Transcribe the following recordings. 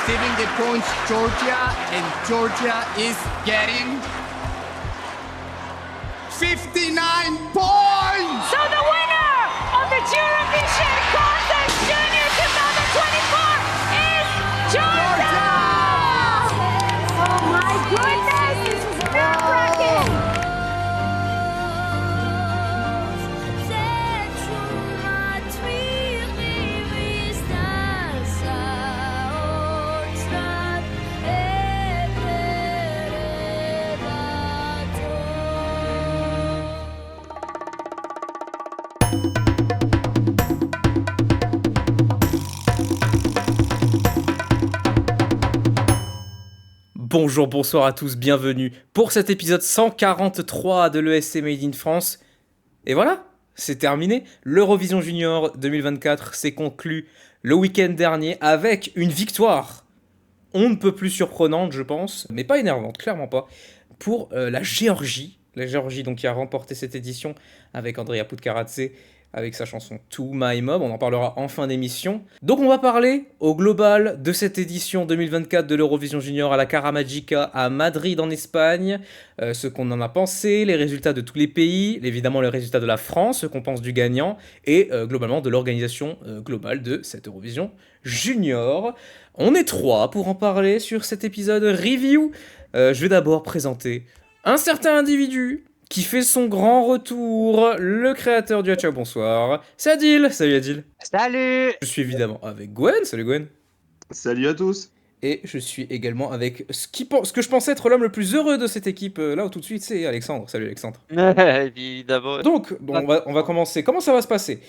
receiving the points Georgia, and Georgia is getting 59 points! So the winner of the Eurovision Contest Junior 2024 is Georgia! Oh my goodness, this is nerve-wracking! Bonjour, bonsoir à tous, bienvenue pour cet épisode 143 de l'ESC Made in France. Et voilà, c'est terminé. L'Eurovision Junior 2024 s'est conclu le week-end dernier avec une victoire. On ne peut plus surprenante, je pense, mais pas énervante, clairement pas, pour la Géorgie. La Géorgie donc, qui a remporté cette édition avec Andrea Putkaradze, avec sa chanson To My Mob, on en parlera en fin d'émission. Donc on va parler au global de cette édition 2024 de l'Eurovision Junior à la Cara Magica à Madrid en Espagne, ce qu'on en a pensé, les résultats de tous les pays, évidemment les résultats de la France, ce qu'on pense du gagnant, et globalement de l'organisation globale de cette Eurovision Junior. On est trois pour en parler sur cet épisode review. Je vais d'abord présenter un certain individu qui fait son grand retour, le créateur du Hatcha, bonsoir. C'est Adil, salut Adil. Salut. Je suis évidemment avec Gwen, salut Gwen. Salut à tous. Et je suis également avec ce que je pensais être l'homme le plus heureux de cette équipe, là où tout de suite, c'est Alexandre. Salut Alexandre. Évidemment. Donc, bon, on va commencer. Comment ça va se passer ?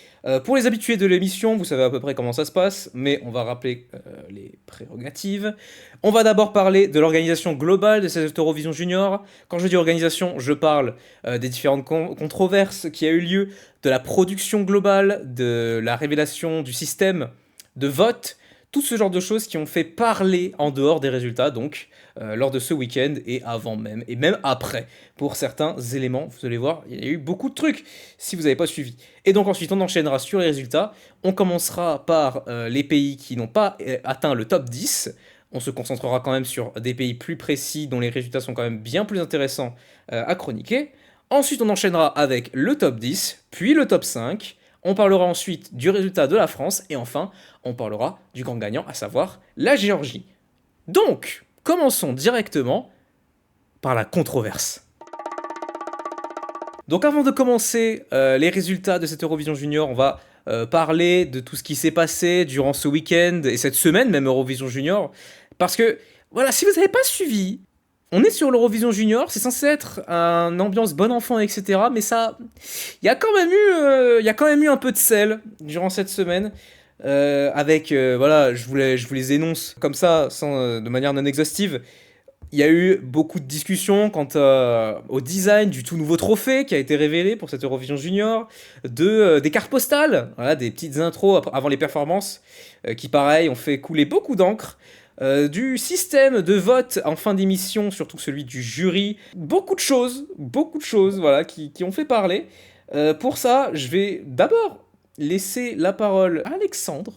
Pour les habitués de l'émission, vous savez à peu près comment ça se passe, mais on va rappeler les prérogatives. On va d'abord parler de l'organisation globale de cette Eurovision Junior. Quand je dis organisation, je parle des différentes controverses qui a eu lieu, de la production globale, de la révélation du système de vote, tout ce genre de choses qui ont fait parler en dehors des résultats, donc lors de ce week-end et avant même, et même après, pour certains éléments. Vous allez voir, il y a eu beaucoup de trucs, si vous n'avez pas suivi. Et donc ensuite, on enchaînera sur les résultats. On commencera par les pays qui n'ont pas atteint le top 10. On se concentrera quand même sur des pays plus précis, dont les résultats sont quand même bien plus intéressants à chroniquer. Ensuite, on enchaînera avec le top 10, puis le top 5. On parlera ensuite du résultat de la France, et enfin, on parlera du grand gagnant, à savoir la Géorgie. Donc, commençons directement par la controverse. Donc avant de commencer les résultats de cette Eurovision Junior, on va parler de tout ce qui s'est passé durant ce week-end, et cette semaine même Eurovision Junior, parce que, voilà, si vous n'avez pas suivi, on est sur l'Eurovision Junior, c'est censé être une ambiance bon enfant, etc. Mais ça, il y a quand même eu un peu de sel durant cette semaine. Voilà, je vous les énonce comme ça, de manière non exhaustive. Il y a eu beaucoup de discussions quant au design du tout nouveau trophée qui a été révélé pour cette Eurovision Junior, des cartes postales, voilà, des petites intros avant les performances, qui pareil ont fait couler beaucoup d'encre. Du système de vote en fin d'émission, surtout celui du jury, beaucoup de choses, voilà, qui ont fait parler. Pour ça, je vais d'abord laisser la parole à Alexandre.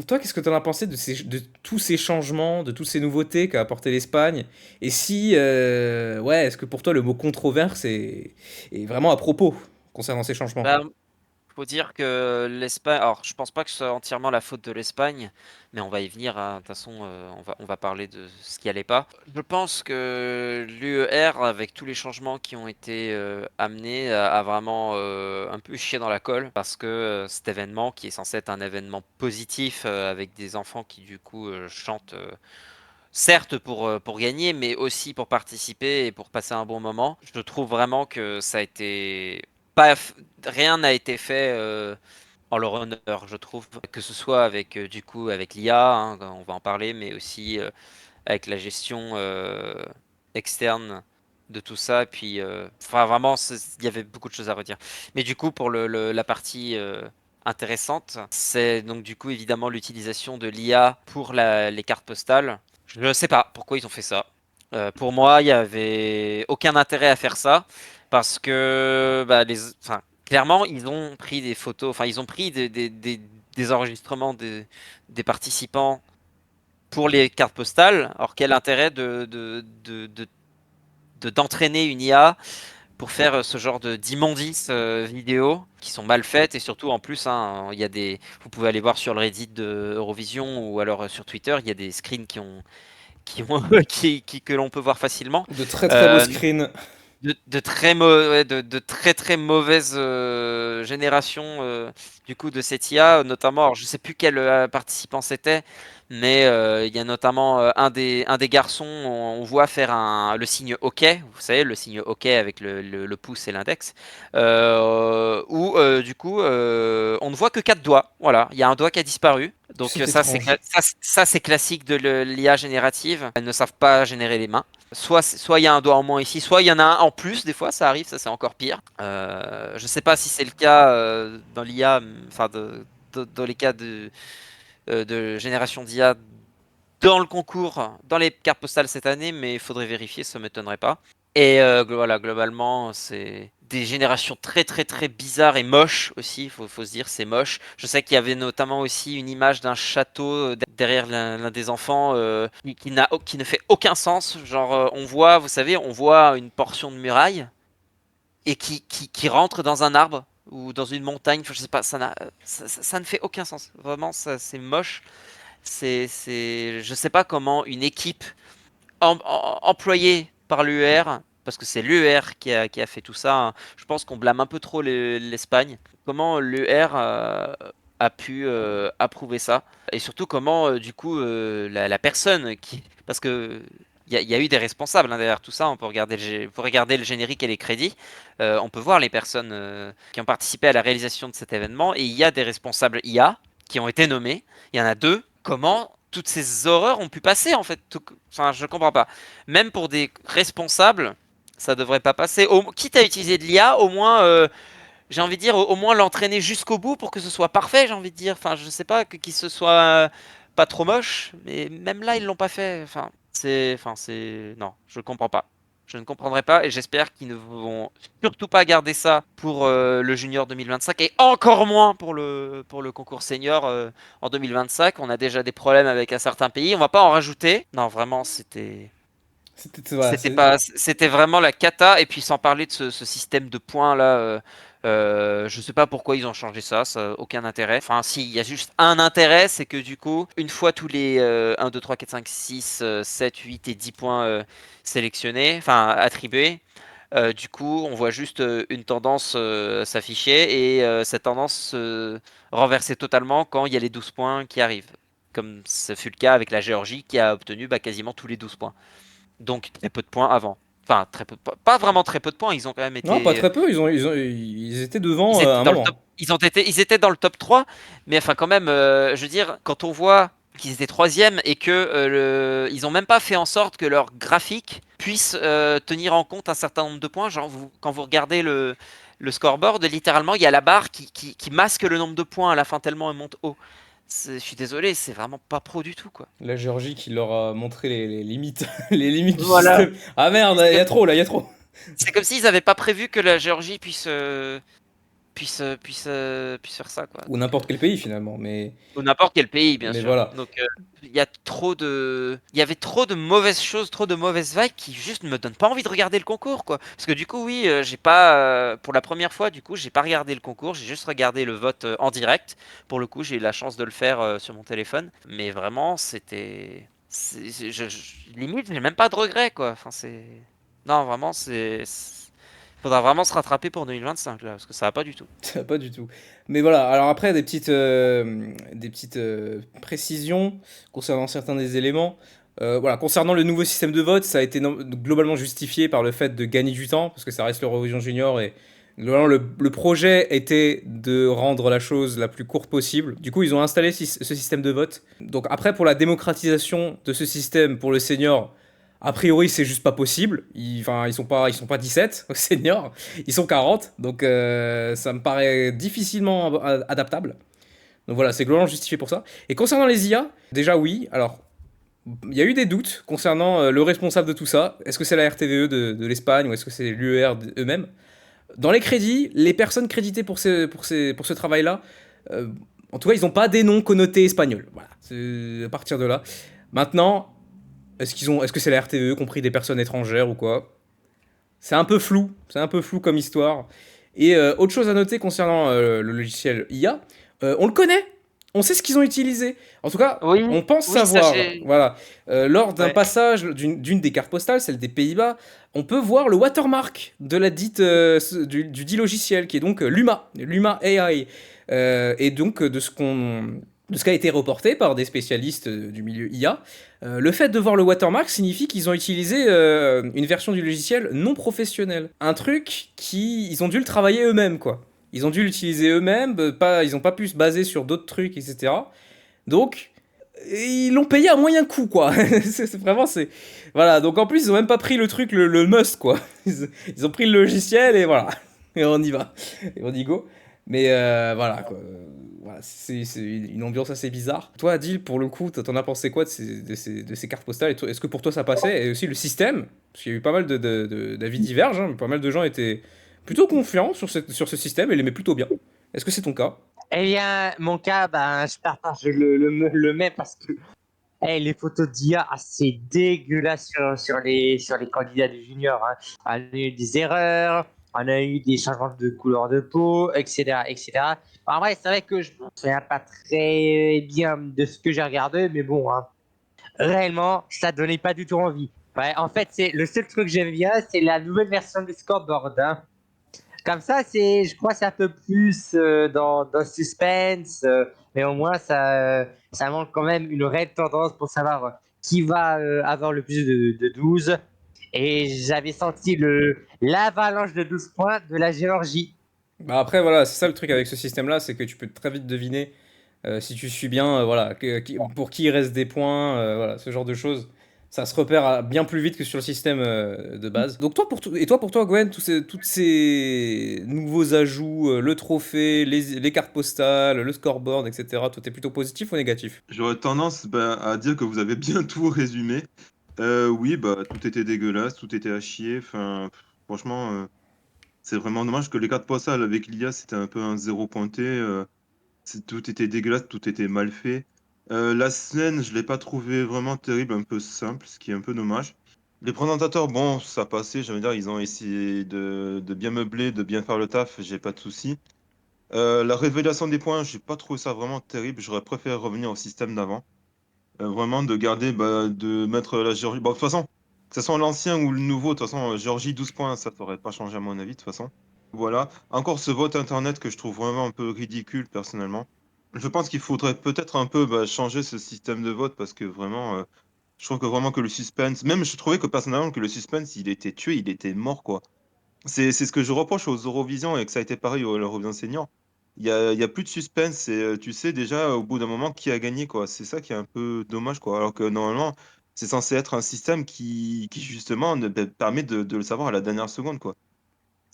Toi, qu'est-ce que tu en as pensé de tous ces changements, de toutes ces nouveautés qu'a apporté l'Espagne ? Et si, est-ce que pour toi le mot controverse est vraiment à propos concernant ces changements ? Faut dire que l'Espagne, alors je pense pas que ce soit entièrement la faute de l'Espagne, mais on va y venir, hein. De toute façon, on va parler de ce qui allait pas. Je pense que l'UER, avec tous les changements qui ont été amenés, a vraiment un peu chié dans la colle, parce que cet événement, qui est censé être un événement positif, avec des enfants qui du coup chantent, certes pour gagner, mais aussi pour participer et pour passer un bon moment, je trouve vraiment que ça a été... rien n'a été fait en leur honneur, je trouve, que ce soit avec du coup avec l'IA, hein, on va en parler, mais aussi avec la gestion externe de tout ça. Et puis, enfin vraiment, il y avait beaucoup de choses à redire. Mais du coup, pour la partie intéressante, c'est donc du coup évidemment l'utilisation de l'IA pour les cartes postales. Je ne sais pas pourquoi ils ont fait ça. Pour moi, il y avait aucun intérêt à faire ça. Parce que clairement, ils ont pris des photos, enfin, ils ont pris des enregistrements des participants pour les cartes postales. Alors quel intérêt d'entraîner une IA pour faire ce genre d'immondices vidéo qui sont mal faites et surtout en plus hein, il y a vous pouvez aller voir sur le Reddit de Eurovision ou alors sur Twitter, il y a des screens que l'on peut voir facilement. De très très beaux Euh, screens. de très très mauvaise génération du coup de cette IA, notamment, alors, je sais plus quel participant c'était, mais il y a notamment un des garçons, on voit faire le signe OK, vous savez, le signe OK avec le pouce et l'index, où du coup on ne voit que 4 doigts, voilà, il y a un doigt qui a disparu. Donc C'est ça étrange. ça c'est classique de l'IA générative, elles ne savent pas générer les mains. Soit il y a un doigt en moins ici, soit il y en a un en plus, des fois ça arrive, ça c'est encore pire. Je sais pas si c'est le cas dans l'IA, enfin dans les cas de génération d'IA dans le concours, dans les cartes postales cette année, mais il faudrait vérifier, ça m'étonnerait pas. Et voilà, globalement, c'est des générations très très très bizarres et moches aussi, faut se dire, c'est moche. Je sais qu'il y avait notamment aussi une image d'un château derrière l'un des enfants qui ne fait aucun sens. Genre, on voit, vous savez, on voit une portion de muraille et qui rentre dans un arbre ou dans une montagne, enfin, je sais pas, ça ne fait aucun sens. Vraiment, ça, c'est moche. Je sais pas comment une équipe employée par l'UER, parce que c'est l'UER qui a fait tout ça, hein. Je pense qu'on blâme un peu trop l'Espagne. Comment l'UER a pu approuver ça? Et surtout comment, du coup, la personne qui... Parce que il y a eu des responsables hein, derrière tout ça. On peut regarder faut regarder le générique et les crédits. On peut voir les personnes qui ont participé à la réalisation de cet événement. Et il y a des responsables IA qui ont été nommés. Il y en a deux. Comment toutes ces horreurs ont pu passer en fait? Enfin, je comprends pas. Même pour des responsables, ça devrait pas passer. Quitte à utiliser de l'IA, au moins, j'ai envie de dire, au moins l'entraîner jusqu'au bout pour que ce soit parfait, j'ai envie de dire. Enfin, je sais pas, qu'il se soit pas trop moche, mais même là, ils l'ont pas fait. Non, je comprends pas. Je ne comprendrai pas et j'espère qu'ils ne vont surtout pas garder ça pour le Junior 2025 et encore moins pour le concours senior en 2025. On a déjà des problèmes avec un certain pays, on va pas en rajouter. Non, vraiment, Voilà, c'était vraiment la cata. Et puis sans parler de ce système de points là, je sais pas pourquoi ils ont changé ça, ça a aucun intérêt. Enfin, si, il y a juste un intérêt, c'est que du coup, une fois tous les 1, 2, 3, 4, 5, 6, 7, 8 et 10 points sélectionnés, enfin attribués, du coup, on voit juste une tendance s'afficher et cette tendance se renverser totalement quand il y a les 12 points qui arrivent. Comme ce fut le cas avec la Géorgie qui a obtenu quasiment tous les 12 points. Donc très peu de points avant. Enfin, très peu, pas vraiment très peu de points, ils ont quand même non, pas été. très peu, ils étaient devant Ils à étaient un dans le top. moment. Ils étaient dans le top 3, mais enfin quand même, je veux dire, quand on voit qu'ils étaient troisième et que ils ont même pas fait en sorte que leur graphique puisse tenir en compte un certain nombre de points. Genre, quand vous regardez le scoreboard, littéralement, il y a la barre qui masque le nombre de points à la fin tellement elle monte haut. Je suis désolé, c'est vraiment pas pro du tout, quoi. La Géorgie qui leur a montré les limites, les limites du Voilà. système. Ah merde, il y a trop là, il y a trop. C'est comme s'ils n'avaient pas prévu que la Géorgie puisse faire ça, quoi. Ou Donc, n'importe quel pays finalement, mais, ou n'importe quel pays, bien mais sûr. voilà. Donc, il y avait trop de mauvaises choses, trop de mauvaises vibes qui juste ne me donnent pas envie de regarder le concours, quoi. Parce que du coup, oui, j'ai pas, pour la première fois, du coup, j'ai pas regardé le concours, j'ai juste regardé le vote en direct. Pour le coup, j'ai eu la chance de le faire sur mon téléphone, mais vraiment, limite, j'ai même pas de regrets, quoi. Enfin, non, vraiment, faudra vraiment se rattraper pour 2025 là, parce que ça va pas du tout. Ça va pas du tout. Mais voilà, alors après, des petites précisions concernant certains des éléments. Voilà, concernant le nouveau système de vote, ça a été globalement justifié par le fait de gagner du temps, parce que ça reste l'Eurovision Junior et globalement le projet était de rendre la chose la plus courte possible. Du coup, ils ont installé ce système de vote. Donc après, pour la démocratisation de ce système pour le senior, a priori, c'est juste pas possible. Enfin, ils sont pas 17 au senior, ils sont 40. Donc ça me paraît difficilement adaptable. Donc voilà, c'est globalement justifié pour ça. Et concernant les IA, déjà oui. Alors, il y a eu des doutes concernant le responsable de tout ça. Est-ce que c'est la RTVE de l'Espagne ou est-ce que c'est l'UER eux-mêmes? Dans les crédits, les personnes créditées pour ce travail-là, en tout cas, ils n'ont pas des noms connotés espagnols. Voilà, c'est à partir de là. Maintenant, est-ce que c'est la RTE qui ont pris des personnes étrangères ou quoi? C'est un peu flou, comme histoire. Et autre chose à noter concernant le logiciel IA, on le connaît, on sait ce qu'ils ont utilisé. En tout cas, Oui, on pense oui, ça savoir. j'ai. Voilà. Lors d'un Ouais. passage d'une des cartes postales, celle des Pays-Bas, on peut voir le watermark de la dite, du dit logiciel, qui est donc Luma AI. Et donc de ce qui a été reporté par des spécialistes du milieu IA, le fait de voir le watermark signifie qu'ils ont utilisé une version du logiciel non professionnelle. Un truc ils ont dû le travailler eux-mêmes, quoi. Ils ont dû l'utiliser eux-mêmes, ils n'ont pas pu se baser sur d'autres trucs, etc. Donc, ils l'ont payé à moyen coût, quoi. Voilà, donc en plus, ils ont même pas pris le truc, le must, quoi. Ils ont pris le logiciel et voilà. Et on y va. Et on y go. Mais voilà, quoi. Voilà, c'est une ambiance assez bizarre. Toi, Adil, pour le coup, t'en as pensé quoi de ces cartes postales? Est-ce que pour toi ça passait? Et aussi le système? Parce qu'il y a eu pas mal d'avis divergents, hein, mais pas mal de gens étaient plutôt confiants sur ce système et l'aimaient plutôt bien. Est-ce que c'est ton cas? Eh bien, mon cas, ben, je partage le même parce que les photos d'IA, c'est dégueulasse sur les candidats du junior. Hein. On a eu des erreurs, on a eu des changements de couleur de peau, etc. etc. En vrai, c'est vrai que je ne me souviens pas très bien de ce que j'ai regardé, mais bon, hein, réellement, ça donnait pas du tout envie. Ouais, en fait, c'est le seul truc que j'aime bien, c'est la nouvelle version du scoreboard. Hein. Comme ça, je crois, c'est un peu plus dans le suspense, mais au moins, ça montre quand même une réelle tendance pour savoir qui va avoir le plus de 12. Et j'avais senti l'avalanche de 12 points de la Géorgie. Bah après, voilà, c'est ça le truc avec ce système-là, c'est que tu peux très vite deviner si tu suis bien, voilà, pour qui il reste des points, voilà, ce genre de choses. Ça se repère bien plus vite que sur le système de base. Donc toi pour toi, Gwen, toutes ces nouveaux ajouts, le trophée, les cartes postales, le scoreboard, etc., toi t'es plutôt positif ou négatif? J'aurais tendance à dire que vous avez bien tout résumé. Oui, bah, tout était dégueulasse, tout était à chier. Enfin, franchement, c'est vraiment dommage que les cartes postales avec l'IA, c'était un peu un zéro pointé. Tout était dégueulasse, tout était mal fait. La scène, je l'ai pas trouvé vraiment terrible, un peu simple, ce qui est un peu dommage. Les présentateurs, bon, ça passait, je veux dire, ils ont essayé de bien meubler, de bien faire le taf, j'ai pas de souci. La révélation des points, j'ai pas trouvé ça vraiment terrible. J'aurais préféré revenir au système d'avant. Vraiment de garder, bah, de mettre la Géorgie. Bon, de toute façon, que ce soit l'ancien ou le nouveau, de toute façon, Géorgie 12 points, ça ferait pas changer à mon avis, de toute façon. Voilà. Encore ce vote internet que je trouve vraiment un peu ridicule, personnellement. Je pense qu'il faudrait peut-être un peu bah, changer ce système de vote parce que vraiment, je trouve que vraiment que le suspense, même je trouvais que personnellement que le suspense, il était tué, il était mort, quoi. C'est ce que je reproche aux Eurovision et que ça a été pareil à l'Eurovision Senior. Il y a plus de suspense et tu sais déjà au bout d'un moment qui a gagné, quoi. C'est ça qui est un peu dommage, quoi. Alors que normalement, c'est censé être un système qui justement permet de le savoir à la dernière seconde, quoi.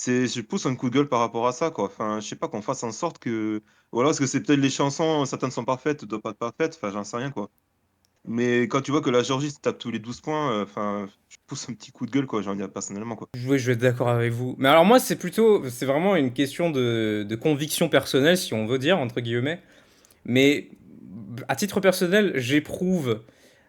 Je pousse un coup de gueule par rapport à ça, quoi. Enfin, je sais pas qu'on fasse en sorte que. Voilà, parce que c'est peut-être les chansons, certaines sont parfaites, d'autres pas parfaites, enfin, j'en sais rien, quoi. Mais quand tu vois que la Géorgie se tape tous les 12 points, enfin, je pousse un petit coup de gueule, quoi, j'en dis personnellement, quoi. Oui, je vais être d'accord avec vous. Mais alors moi, c'est vraiment une question de conviction personnelle, si on veut dire, entre guillemets. Mais à titre personnel, j'éprouve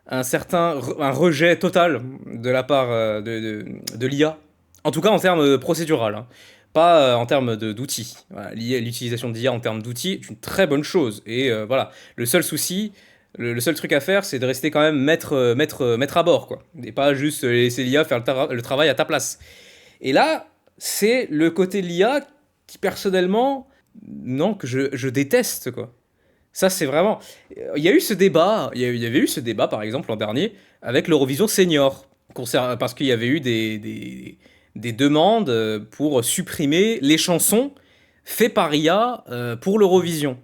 un rejet total de la part de l'IA. En tout cas, en termes procédural, hein. Pas en termes d'outils. Voilà, l'utilisation d'IA en termes d'outils est une très bonne chose. Et voilà, le seul souci, le seul truc à faire, c'est de rester quand même maître à bord, quoi. Et pas juste laisser l'IA faire le travail à ta place. Et là, c'est le côté de l'IA qui, personnellement, non, que je déteste, quoi. Ça, c'est vraiment. Il y a eu ce débat, il y avait eu ce débat, par exemple, l'an dernier, avec l'Eurovision Senior, parce qu'il y avait eu des demandes pour supprimer les chansons faites par IA pour l'Eurovision.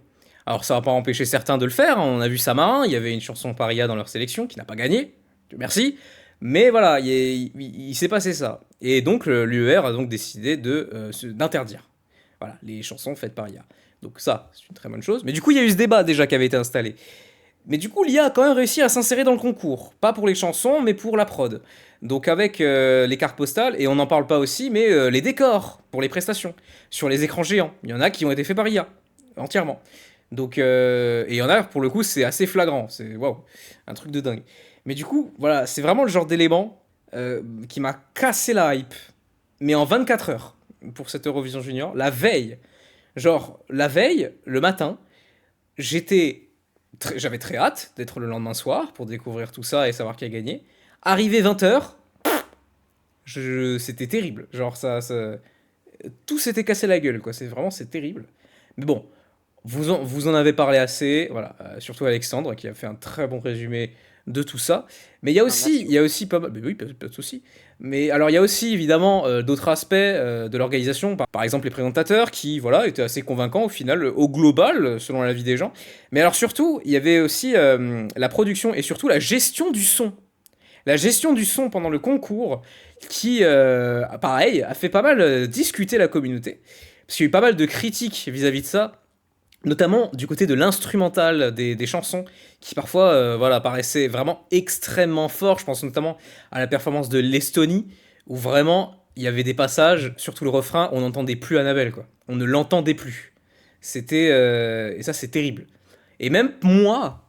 Alors, ça va pas empêcher certains de le faire, hein. On a vu Samarin, il y avait une chanson par IA dans leur sélection qui n'a pas gagné, Dieu merci. Mais voilà, il s'est passé ça. Et donc, l'UER a donc décidé d'interdire, voilà, les chansons faites par IA. Donc ça, c'est une très bonne chose. Mais du coup, il y a eu ce débat déjà qui avait été installé. Mais du coup, l'IA a quand même réussi à s'insérer dans le concours. Pas pour les chansons, mais pour la prod. Donc avec les cartes postales, et on n'en parle pas aussi, mais les décors pour les prestations. Sur les écrans géants. Il y en a qui ont été faits par IA. Entièrement. Donc, et il y en a, pour le coup, c'est assez flagrant. C'est waouh, un truc de dingue. Mais du coup, voilà, c'est vraiment le genre d'élément qui m'a cassé la hype. Mais en 24 heures pour cette Eurovision Junior, la veille. Genre, la veille, le matin, j'avais très hâte d'être le lendemain soir pour découvrir tout ça et savoir qui a gagné. Arrivé 20 heures, c'était terrible. Genre, tout s'était cassé la gueule, quoi. C'est terrible. Mais bon, vous en avez parlé assez, voilà, surtout Alexandre qui a fait un très bon résumé de tout ça. Mais il y a aussi pas mal, mais oui, pas de souci. Mais alors il y a aussi évidemment d'autres aspects de l'organisation, par exemple les présentateurs qui voilà étaient assez convaincants au final, au global, selon l'avis des gens. Mais alors surtout, il y avait aussi la production et surtout la gestion du son. La gestion du son pendant le concours qui, pareil, a fait pas mal discuter la communauté. Parce qu'il y a eu pas mal de critiques vis-à-vis de ça, notamment du côté de l'instrumental des chansons, qui parfois voilà, paraissait vraiment extrêmement fort. Je pense notamment à la performance de l'Estonie, où vraiment il y avait des passages, surtout le refrain, on n'entendait plus Annabelle, quoi. On ne l'entendait plus. Et ça c'est terrible. Et même moi,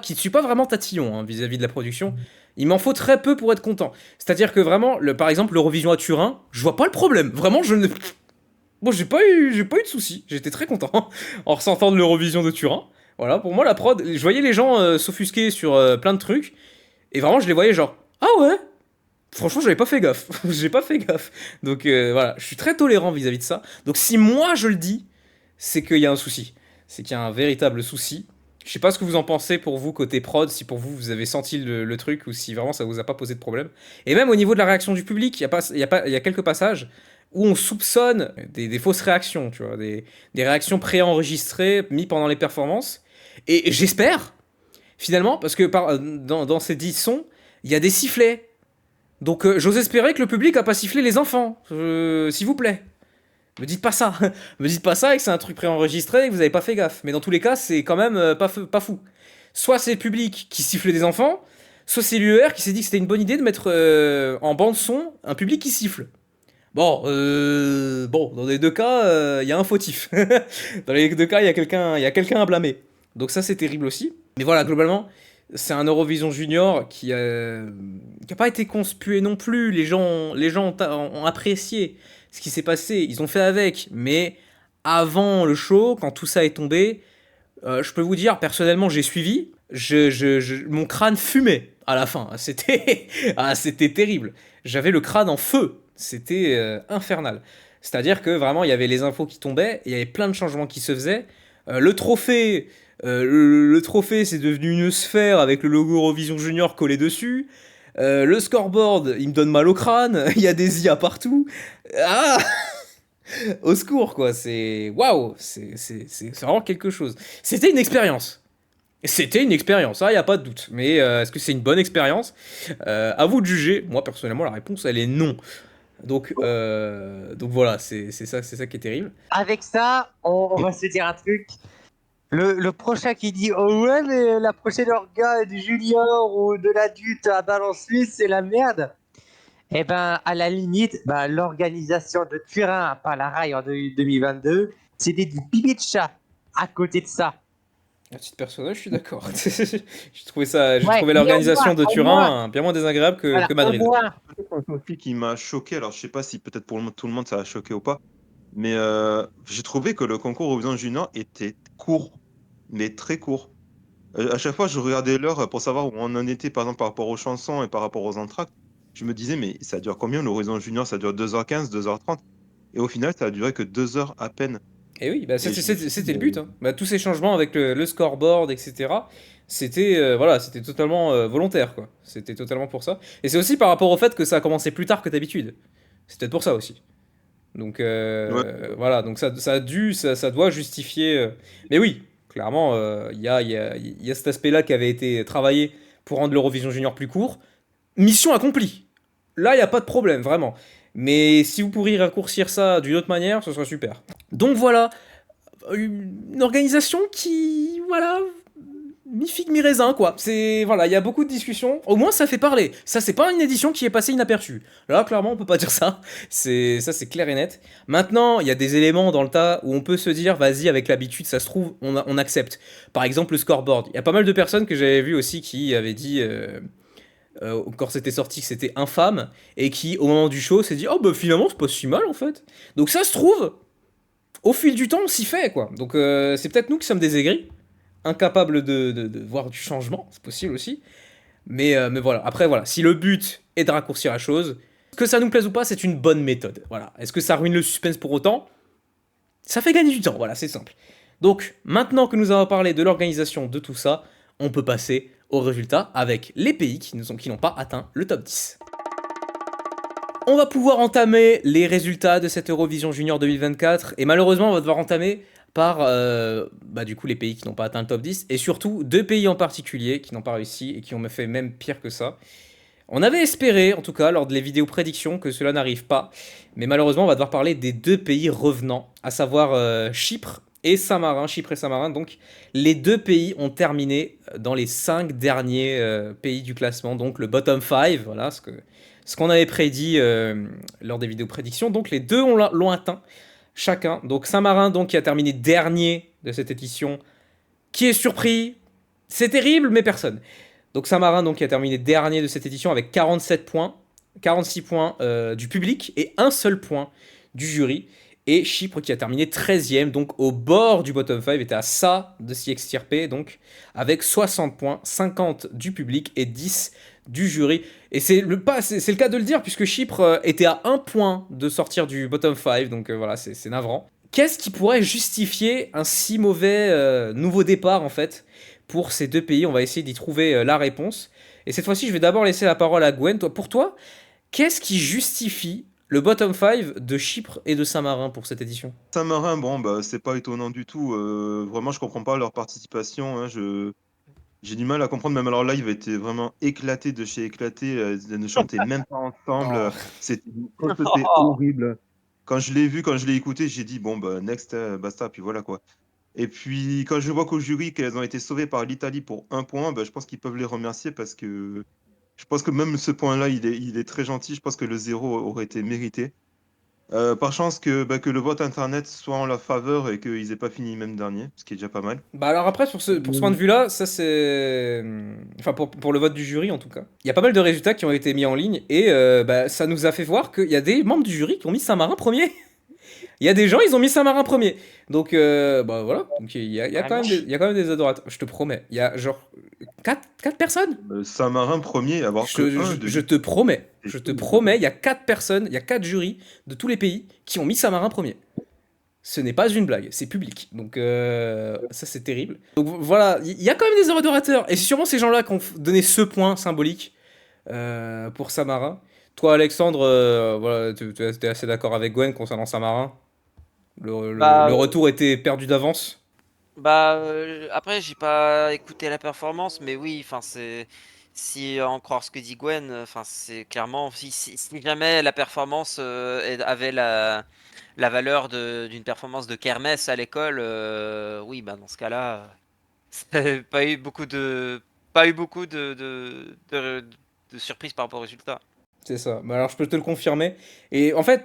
qui ne suis pas vraiment tatillon hein, vis-à-vis de la production, il m'en faut très peu pour être content. C'est-à-dire que vraiment, par exemple, l'Eurovision à Turin, je vois pas le problème. Vraiment, bon, j'ai pas eu de soucis. J'étais très content en ressortant de l'Eurovision de Turin. Voilà, pour moi, la prod, je voyais les gens s'offusquer sur plein de trucs. Et vraiment, je les voyais genre, ah ouais. Franchement, j'avais pas fait gaffe. J'ai pas fait gaffe. Donc voilà, je suis très tolérant vis-à-vis de ça. Donc si moi je le dis, c'est qu'il y a un souci. C'est qu'il y a un véritable souci. Je sais pas ce que vous en pensez pour vous côté prod, si pour vous vous avez senti le truc ou si vraiment ça vous a pas posé de problème. Et même au niveau de la réaction du public, il y a quelques passages où on soupçonne des fausses réactions, tu vois, des réactions préenregistrées mis pendant les performances. Et j'espère, finalement, parce que dans ces 10 sons, il y a des sifflets. Donc j'ose espérer que le public a pas sifflé les enfants. S'il vous plaît. Me dites pas ça. Me dites pas ça et que c'est un truc préenregistré et que vous avez pas fait gaffe. Mais dans tous les cas, c'est quand même pas fou. Soit c'est le public qui siffle des enfants, soit c'est l'UER qui s'est dit que c'était une bonne idée de mettre en bande son un public qui siffle. Bon, dans les deux cas, il y a un fautif. Dans les deux cas, il y a quelqu'un à blâmer. Donc ça, c'est terrible aussi. Mais voilà, globalement, c'est un Eurovision Junior qui a pas été conspué non plus. Les gens ont apprécié ce qui s'est passé. Ils ont fait avec. Mais avant le show, quand tout ça est tombé, je peux vous dire, personnellement, j'ai suivi. Mon crâne fumait à la fin. C'était terrible. J'avais le crâne en feu. C'était infernal. C'est-à-dire que vraiment, il y avait les infos qui tombaient, il y avait plein de changements qui se faisaient. Le trophée, le trophée, c'est devenu une sphère avec le logo Eurovision Junior collé dessus. Le scoreboard, il me donne mal au crâne. Il y a des IA partout. Ah au secours, quoi. C'est waouh. C'est vraiment quelque chose. C'était une expérience. C'était une expérience, ça, il n'y a pas de doute. Mais est-ce que c'est une bonne expérience à vous de juger. Moi, personnellement, la réponse, elle est non. Donc voilà, c'est ça qui est terrible. Avec ça, on va se dire un truc. Le prochain qui dit oh ouais mais la prochaine orga du junior ou de l'adulte à Balance Suisse c'est la merde. Eh ben à la limite, l'organisation de Turin par la rail en 2022, c'était du pipi de chat à côté de ça. À titre personnel, je suis d'accord. J'ai trouvé Ouais, l'organisation de au moins. Turin bien moins désagréable que Madrid. Au moins. Un truc qui m'a choqué, alors je sais pas si peut-être pour tout le monde ça a choqué ou pas, mais j'ai trouvé que le concours Eurovision Junior était court, mais très court. À chaque fois, je regardais l'heure pour savoir où on en était, par exemple par rapport aux chansons et par rapport aux entractes. Je me disais, mais ça dure combien l'Eurovision Junior? Ça dure 2h15, 2h30. Et au final, ça a duré que 2 heures à peine. Et oui, c'était le but. Hein. Tous ces changements avec le scoreboard, etc. C'était voilà, c'était totalement volontaire, quoi. C'était totalement pour ça. Et c'est aussi par rapport au fait que ça a commencé plus tard que d'habitude. C'est peut-être pour ça aussi. Donc voilà, donc ça doit justifier. Mais oui, clairement, il y a cet aspect-là qui avait été travaillé pour rendre l'Eurovision Junior plus court. Mission accomplie. Là, il n'y a pas de problème, vraiment. Mais si vous pourriez raccourcir ça d'une autre manière, ce serait super. Donc voilà, une organisation qui, voilà, mi-figue, mi-raisin, quoi. C'est, voilà, il y a beaucoup de discussions. Au moins, ça fait parler. Ça, c'est pas une édition qui est passée inaperçue. Là, clairement, on peut pas dire ça. Ça, c'est clair et net. Maintenant, il y a des éléments dans le tas où on peut se dire, vas-y, avec l'habitude, ça se trouve, on accepte. Par exemple, le scoreboard. Il y a pas mal de personnes que j'avais vues aussi qui avaient dit, quand c'était sorti, que c'était infâme, et qui, au moment du show, s'est dit, oh, bah, finalement, c'est pas si mal, en fait. Donc, ça se trouve, au fil du temps, on s'y fait, quoi. Donc, c'est peut-être nous qui sommes des aigris, incapables de voir du changement, c'est possible aussi. Mais voilà, après voilà, si le but est de raccourcir la chose, que ça nous plaise ou pas, c'est une bonne méthode. Voilà. Est-ce que ça ruine le suspense pour autant? Ça fait gagner du temps, voilà, c'est simple. Donc, maintenant que nous avons parlé de l'organisation de tout ça, on peut passer aux résultats avec les pays qui n'ont pas atteint le top 10. On va pouvoir entamer les résultats de cette Eurovision Junior 2024, et malheureusement, on va devoir entamer par du coup les pays qui n'ont pas atteint le top 10, et surtout 2 pays en particulier qui n'ont pas réussi et qui ont fait même pire que ça. On avait espéré, en tout cas, lors des vidéos prédictions, que cela n'arrive pas, mais malheureusement, on va devoir parler des 2 pays revenants, à savoir Chypre et Saint-Marin. Chypre et Saint-Marin, donc les 2 pays ont terminé dans les 5 derniers pays du classement, donc le bottom 5, voilà ce qu'on avait prédit lors des vidéos prédictions. Donc les 2 l'ont atteint chacun. Donc Saint-Marin, donc, qui a terminé dernier de cette édition, qui est surpris. C'est terrible, mais personne. Donc Saint-Marin, donc, qui a terminé dernier de cette édition avec 47 points, 46 points du public et un seul point du jury. Et Chypre qui a terminé 13e, donc au bord du bottom 5, était à ça de s'y extirper, donc avec 60 points, 50 du public et 10 du jury. Et c'est le cas de le dire, puisque Chypre était à 1 point de sortir du bottom 5, donc voilà, c'est navrant. Qu'est-ce qui pourrait justifier un si mauvais nouveau départ, en fait, pour ces 2 pays? On va essayer d'y trouver la réponse. Et cette fois-ci, je vais d'abord laisser la parole à Gwen. Pour toi, qu'est-ce qui justifie le bottom 5 de Chypre et de Saint-Marin pour cette édition? Saint-Marin, bon, bah, c'est pas étonnant du tout. Vraiment, je comprends pas leur participation. Hein, j'ai du mal à comprendre. Même leur live était vraiment éclaté de chez éclaté. Elles ne chantaient même pas ensemble. C'était horrible. Quand je l'ai vu, quand je l'ai écouté, j'ai dit, bon, bah, next, basta, puis voilà quoi. Et puis, quand je vois qu'au jury, qu'elles ont été sauvées par l'Italie pour 1 point, bah, je pense qu'ils peuvent les remercier parce que je pense que même ce point-là, il est très gentil. Je pense que le 0 aurait été mérité. Par chance que le vote internet soit en leur faveur et qu'ils aient pas fini même dernier, ce qui est déjà pas mal. Bah alors après, pour ce point de vue-là, ça c'est... Enfin, pour le vote du jury, en tout cas. Il y a pas mal de résultats qui ont été mis en ligne, et ça nous a fait voir qu'il y a des membres du jury qui ont mis Saint-Marin premier. Il y a des gens, ils ont mis Saint-Marin premier. Donc, voilà. Donc, il y a quand même des adorateurs. Je te promets. Il y a genre 4 personnes. Saint-Marin premier, avoir Je te promets. Je te promets, il y a 4 personnes, il y a 4 jurys de tous les pays qui ont mis Saint-Marin premier. Ce n'est pas une blague, c'est public. Donc, ça, c'est terrible. Donc, voilà, il y a quand même des adorateurs. Et c'est sûrement ces gens-là qui ont donné ce point symbolique pour Saint-Marin. Toi, Alexandre, voilà, tu es assez d'accord avec Gwen concernant Saint-Marin? Le retour était perdu d'avance? Après, j'ai pas écouté la performance, mais oui, enfin, si en croire ce que dit Gwen, enfin, c'est clairement, si jamais la performance avait la valeur d'une performance de kermesse à l'école, oui, bah, dans ce cas-là, pas eu beaucoup de surprises par rapport au résultat. C'est ça. Bah alors, je peux te le confirmer. Et en fait,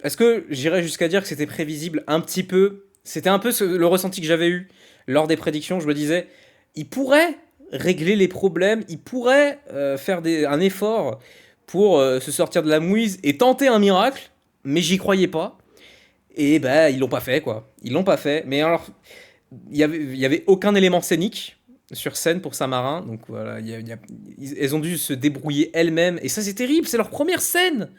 est-ce que j'irais jusqu'à dire que c'était prévisible un petit peu? C'était un peu le ressenti que j'avais eu lors des prédictions. Je me disais, il pourrait régler les problèmes, il pourrait faire un effort pour se sortir de la mouise et tenter un miracle, mais j'y croyais pas. Et bah, ils l'ont pas fait, quoi. Ils l'ont pas fait. Mais alors, il y avait aucun élément scénique sur scène pour Saint-Marin. Donc voilà, elles ont dû se débrouiller elles-mêmes. Et ça, c'est terrible, c'est leur première scène.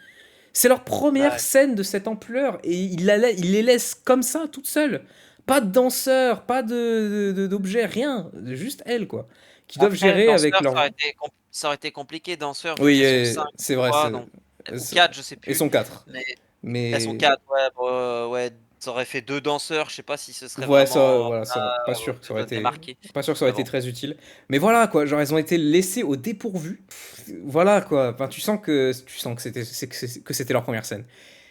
C'est leur première scène de cette ampleur, et ils les laissent comme ça, toutes seules. Pas de danseurs, pas d'objets, rien. Juste elles, quoi. Qui doivent gérer avec leur... Ça aurait été compliqué, danseurs. Oui, c'est vrai. Ou 4, je sais plus. Ils sont 4. Mais... Elles sont 4, ouais. Ça aurait fait 2 danseurs, je sais pas si ce serait ouais, vraiment... pas sûr que ça aurait été marqué. Pas sûr que ça aurait été très utile. Mais voilà, quoi, genre elles ont été laissées au dépourvu. Voilà, quoi. Enfin, tu sens que c'était leur première scène.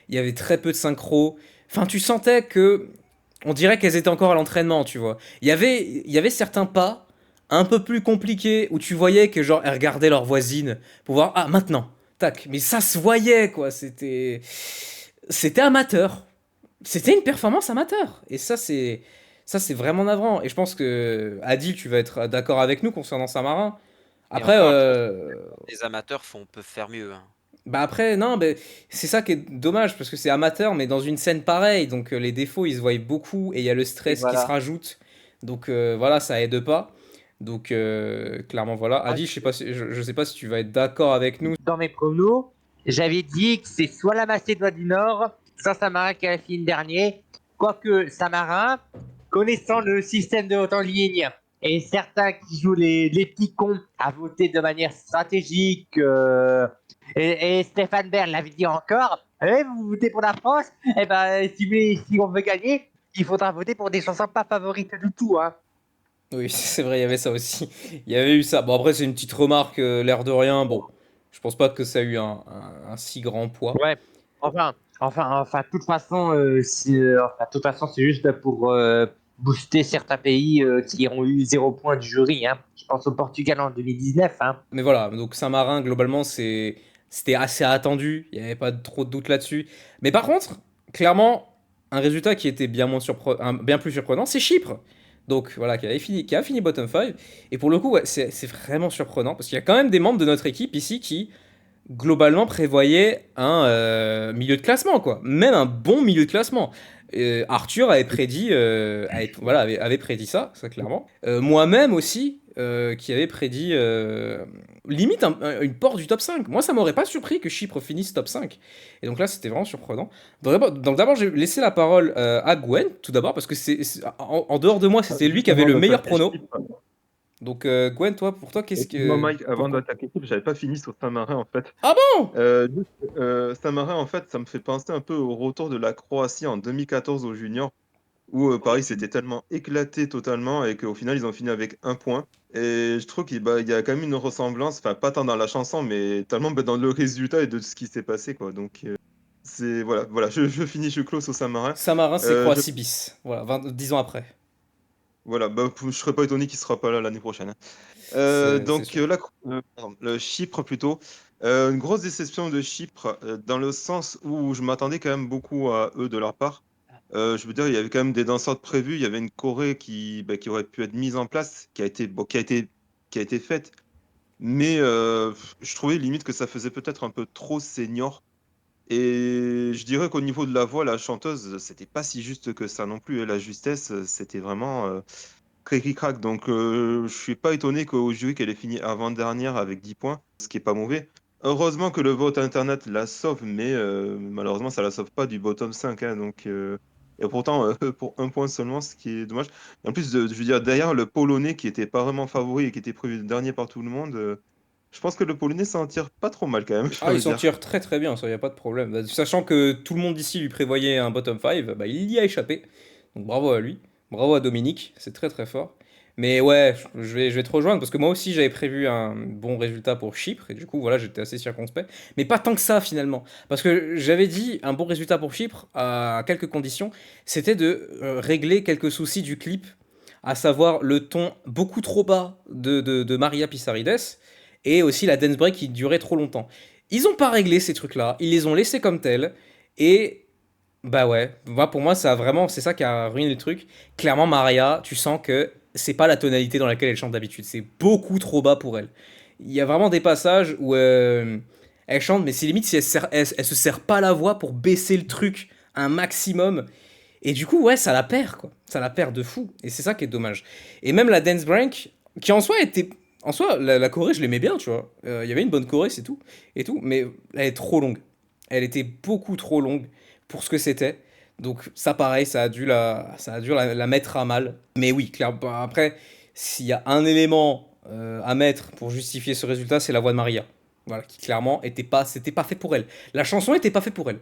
Il y avait très peu de synchro. Enfin, tu sentais que on dirait qu'elles étaient encore à l'entraînement, tu vois. Il y avait certains pas un peu plus compliquées où tu voyais que genre elles regardaient leur voisine pour voir ah maintenant tac mais ça se voyait quoi c'était amateur c'était une performance amateur et ça c'est vraiment navrant et je pense que Adil tu vas être d'accord avec nous concernant Saint-Marin Et après encore, les amateurs peuvent faire mieux, hein. bah après non mais c'est ça qui est dommage parce que c'est amateur mais dans une scène pareille donc les défauts ils se voient beaucoup et il y a le Et stress qui se voilà. rajoute donc voilà ça aide pas donc clairement voilà Ah, Adi je sais pas si tu vas être d'accord avec nous Dans mes pronos, j'avais dit que c'est soit la Macédoine du Nord, soit Saint-Marin qui a fini dernier. Quoique Saint-Marin, connaissant le système de haute en ligne, et certains qui jouent les petits cons à voter de manière stratégique, et Stéphane Bern l'avait dit encore, vous votez pour la France, eh ben, si on veut gagner, il faudra voter pour des chansons pas favorites du tout. Hein. oui c'est vrai il y avait ça aussi il y avait eu ça bon après c'est une petite remarque l'air de rien bon je pense pas que ça a eu un si grand poids Ouais, de toute façon, de toute façon, c'est juste pour booster certains pays qui ont eu 0 point du jury. Hein. Je pense au Portugal en 2019. Hein. mais voilà, donc Saint-Marin, globalement, c'était assez attendu, il n'y avait pas trop de doute là-dessus. Mais par contre, clairement, un résultat qui était bien plus surprenant, c'est Chypre. Donc voilà, qui a fini bottom 5. Et pour le coup, ouais, c'est vraiment surprenant, parce qu'il y a quand même des membres de notre équipe ici qui, globalement, prévoyaient un milieu de classement, quoi. Même un bon milieu de classement. Arthur avait prédit, avait prédit ça clairement. Moi-même aussi, qui avait prédit limite une porte du top 5. Moi, ça m'aurait pas surpris que Chypre finisse top 5. Et donc là, c'était vraiment surprenant. Donc d'abord, j'ai laissé la parole à Gwen, tout d'abord, parce que en dehors de moi, c'était lui qui avait le meilleur prono. Donc Gwen, pour toi, qu'est-ce Excuse-moi, que... Mike, avant pourquoi d'attaquer l'équipe, j'avais pas fini sur Saint-Marin en fait. Ah bon? Saint-Marin, en fait, ça me fait penser un peu au retour de la Croatie en 2014 au junior, où Paris s'était tellement éclaté totalement et qu'au final, ils ont fini avec 1 point. Et je trouve qu'il y a quand même une ressemblance, enfin, pas tant dans la chanson, mais tellement dans le résultat et de ce qui s'est passé, quoi. Donc, voilà, je finis, je close au Saint-Marin. Saint-Marin, c'est Je- Croatie bis. Voilà, 10 ans après. Voilà, je serais pas étonné qu'il sera pas là l'année prochaine. Hein. C'est sûr. Pardon, le Chypre plutôt. Une grosse déception de Chypre, dans le sens où je m'attendais quand même beaucoup à eux de leur part. Je veux dire, il y avait quand même des dansantes prévues. Il y avait une choré qui aurait pu être mise en place, qui a été faite. Mais je trouvais limite que ça faisait peut-être un peu trop senior. Et je dirais qu'au niveau de la voix, la chanteuse, c'était pas si juste que ça non plus. Et la justesse, c'était vraiment cric-crac. Donc, je suis pas étonné qu'au jury, qu'elle ait fini avant-dernière avec 10 points, ce qui est pas mauvais. Heureusement que le vote internet la sauve, mais malheureusement, ça la sauve pas du bottom 5. Hein, donc, et pourtant, pour 1 point seulement, ce qui est dommage. Et en plus, je veux dire, derrière le Polonais qui était pas vraiment favori et qui était prévu dernier par tout le monde, je pense que le Polonais s'en tire pas trop mal quand même, je Ah, dois il le s'en dire. tire très très bien, ça y a pas de problème. Sachant que tout le monde ici lui prévoyait un bottom 5, bah, il y a échappé. Donc bravo à lui, bravo à Dominique, c'est très très fort. Mais ouais, je vais te rejoindre parce que moi aussi j'avais prévu un bon résultat pour Chypre et du coup voilà j'étais assez circonspect. Mais pas tant que ça finalement. Parce que j'avais dit un bon résultat pour Chypre à quelques conditions. C'était de régler quelques soucis du clip, à savoir le ton beaucoup trop bas de Maria Pissarides et aussi la dance break qui durait trop longtemps. Ils ont pas réglé ces trucs-là, ils les ont laissés comme tels, et bah ouais, pour moi c'est ça qui a ruiné le truc. Clairement Maria, tu sens que c'est pas la tonalité dans laquelle elle chante d'habitude, c'est beaucoup trop bas pour elle. Il y a vraiment des passages où elle chante, mais c'est limite si elle se serre pas la voix pour baisser le truc un maximum. Et du coup, ouais, ça la perd, quoi. Ça la perd de fou. Et c'est ça qui est dommage. Et même la dance break, qui en soi était. En soi, la choré, je l'aimais bien, tu vois. Il y avait une bonne choré, c'est tout. Et tout. Mais elle est trop longue. Elle était beaucoup trop longue pour ce que c'était. Donc, ça, pareil, ça a dû la mettre à mal. Mais oui, clairement. Après, s'il y a un élément à mettre pour justifier ce résultat, c'est la voix de Maria. Voilà, qui clairement c'était pas fait pour elle. La chanson était pas faite pour elle.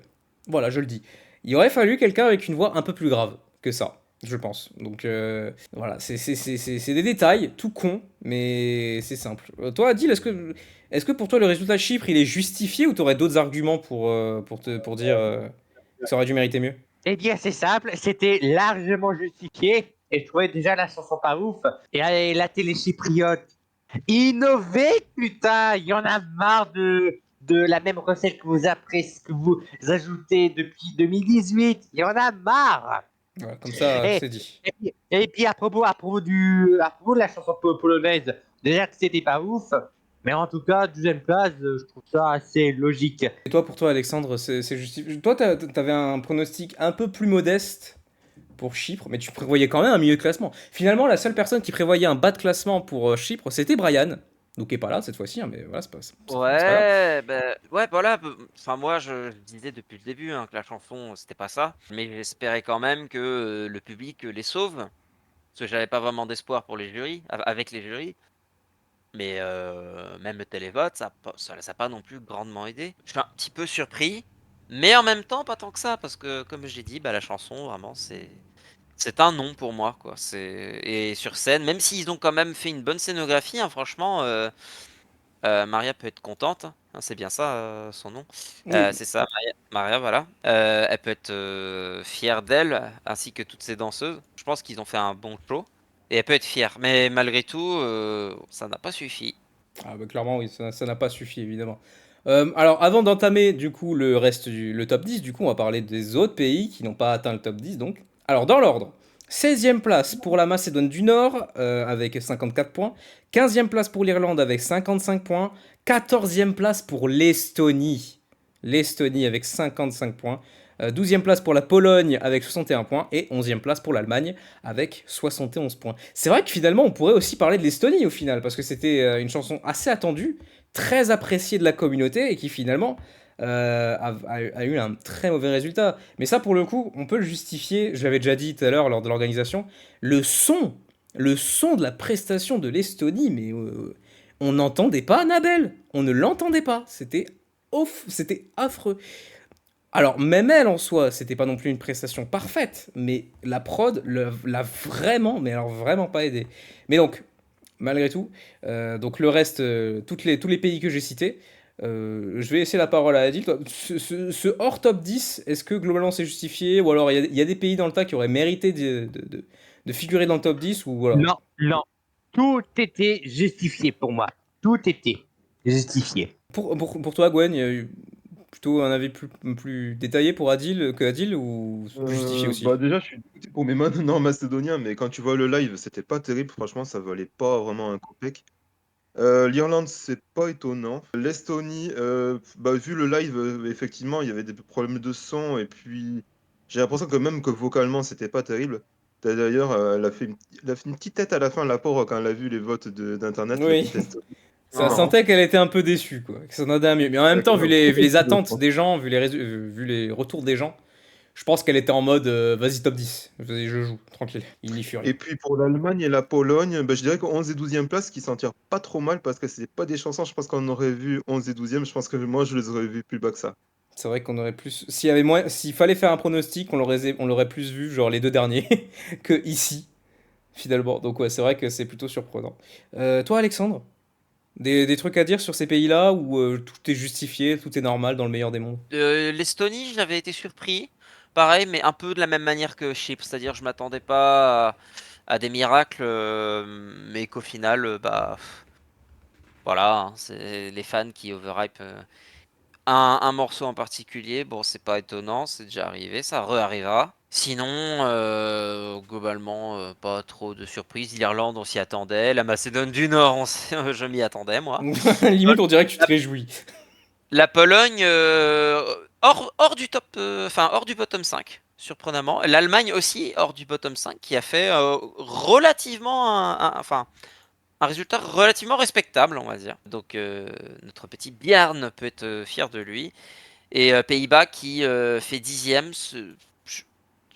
Voilà, je le dis. Il aurait fallu quelqu'un avec une voix un peu plus grave que ça, je pense. Donc voilà, c'est des détails, tout con, mais c'est simple. Toi, Adil, est-ce que pour toi le résultat de Chypre, il est justifié ou t'aurais d'autres arguments pour dire que ça aurait dû mériter mieux? Eh bien, c'est simple, c'était largement justifié. et je trouvais déjà la chanson pas ouf. Et la télé chypriote, innover, putain, il y en a marre de la même recette que vous ajoutez depuis 2018. Il y en a marre. Voilà, comme ça, Et, c'est dit. et puis à propos de la chanson polonaise, déjà que c'était pas ouf, mais en tout cas, deuxième place, je trouve ça assez logique. Et toi, pour toi, Alexandre, c'est justifié. Toi, t'avais un pronostic un peu plus modeste pour Chypre, mais tu prévoyais quand même un milieu de classement. Finalement, la seule personne qui prévoyait un bas de classement pour Chypre, c'était Brian. Donc, il est pas là cette fois-ci, hein, mais voilà, c'est pas grave. Ouais, ben, ouais, voilà. Enfin, moi, je disais depuis le début que la chanson, c'était pas ça. Mais j'espérais quand même que le public les sauve. Parce que j'avais pas vraiment d'espoir pour les jurys, avec les jurys. Mais même le télévote, ça a pas non plus grandement aidé. Je suis un petit peu surpris. Mais en même temps, pas tant que ça. Parce que, comme j'ai dit, bah, la chanson, vraiment, c'est un non pour moi, quoi. Et sur scène, même s'ils ont quand même fait une bonne scénographie, hein, franchement. Maria peut être contente, hein, c'est bien ça son nom. Oui. C'est ça, Maria, voilà. Elle peut être fière d'elle, ainsi que toutes ses danseuses. Je pense qu'ils ont fait un bon show. Et elle peut être fière. Mais malgré tout, ça n'a pas suffi. Ah bah clairement oui, ça n'a pas suffi évidemment. Alors avant d'entamer du coup le top 10, du coup on va parler des autres pays qui n'ont pas atteint le top 10 donc. Alors dans l'ordre, 16e place pour la Macédoine du Nord avec 54 points, 15e place pour l'Irlande avec 55 points, 14e place pour l'Estonie. L'Estonie avec 55 points, 12e place pour la Pologne avec 61 points et 11e place pour l'Allemagne avec 71 points. C'est vrai que finalement, on pourrait aussi parler de l'Estonie au final, parce que c'était une chanson assez attendue, très appréciée de la communauté, et qui finalement a eu un très mauvais résultat. Mais ça, pour le coup, on peut le justifier, je l'avais déjà dit tout à l'heure lors de l'organisation, le son de la prestation de l'Estonie, mais on n'entendait pas Annabelle, on ne l'entendait pas, c'était affreux. Alors, même elle en soi, c'était pas non plus une prestation parfaite, mais la prod l'a vraiment, mais alors vraiment pas aidé. Mais donc, malgré tout, donc le reste, tous les pays que j'ai cités, je vais laisser la parole à Adil. Toi, ce hors top 10, est-ce que globalement c'est justifié? Ou alors il y a des pays dans le tas qui auraient mérité de figurer dans le top 10 ou voilà. Non, non. Tout était justifié pour moi. Tout était justifié. Pour toi, Gwen, il y a eu plutôt un avis plus détaillé pour Adil que Adil ou justifié aussi? Bah déjà, je suis dégoûté pour mes maintenant macédoniens, mais quand tu vois le live, c'était pas terrible. Franchement, ça valait pas vraiment un copec. L'Irlande, c'est pas étonnant. L'Estonie, bah, vu le live, effectivement, il y avait des problèmes de son, et puis j'ai l'impression que même que vocalement, c'était pas terrible. D'ailleurs, elle a fait une petite tête à la fin, la pauvre, quand elle a vu les votes d'Internet, la Oui. petite Estonie. Ça Non, sentait qu'elle était un peu déçue, quoi. Que ça en allait mieux. Mais en même temps, vu les attentes non. des gens, vu les retours des gens, je pense qu'elle était en mode vas-y, top 10. Vas-y, je joue, tranquille. Il n'y fut rien. Et puis pour l'Allemagne et la Pologne, bah, je dirais que 11 et 12e place qui s'en tirent pas trop mal parce que c'est pas des chansons, je pense qu'on aurait vu 11 et 12e, je pense que moi je les aurais vus plus bas que ça. C'est vrai qu'on aurait plus. S'il fallait faire un pronostic, on l'aurait plus vu, genre les deux derniers, que ici, finalement. Donc, ouais, c'est vrai que c'est plutôt surprenant. Toi, Alexandre, des trucs à dire sur ces pays-là où tout est justifié, tout est normal dans le meilleur des mondes? L'Estonie, j'avais été surpris. Pareil, mais un peu de la même manière que Chypre. C'est-à-dire, je m'attendais pas à des miracles, mais qu'au final, bah, voilà, hein, c'est les fans qui overhype un morceau en particulier. Bon, c'est pas étonnant, c'est déjà arrivé, ça re-arrivera. Sinon, globalement, pas trop de surprises. L'Irlande, on s'y attendait. La Macédoine du Nord, je m'y attendais, moi. Limite, on dirait que tu te réjouis. La Pologne, hors du top, enfin hors du bottom 5, surprenamment. L'Allemagne aussi, hors du bottom 5, qui a fait relativement enfin, un résultat relativement respectable, on va dire. Donc notre petit Bjarne peut être fier de lui. Et Pays-Bas qui fait 10e.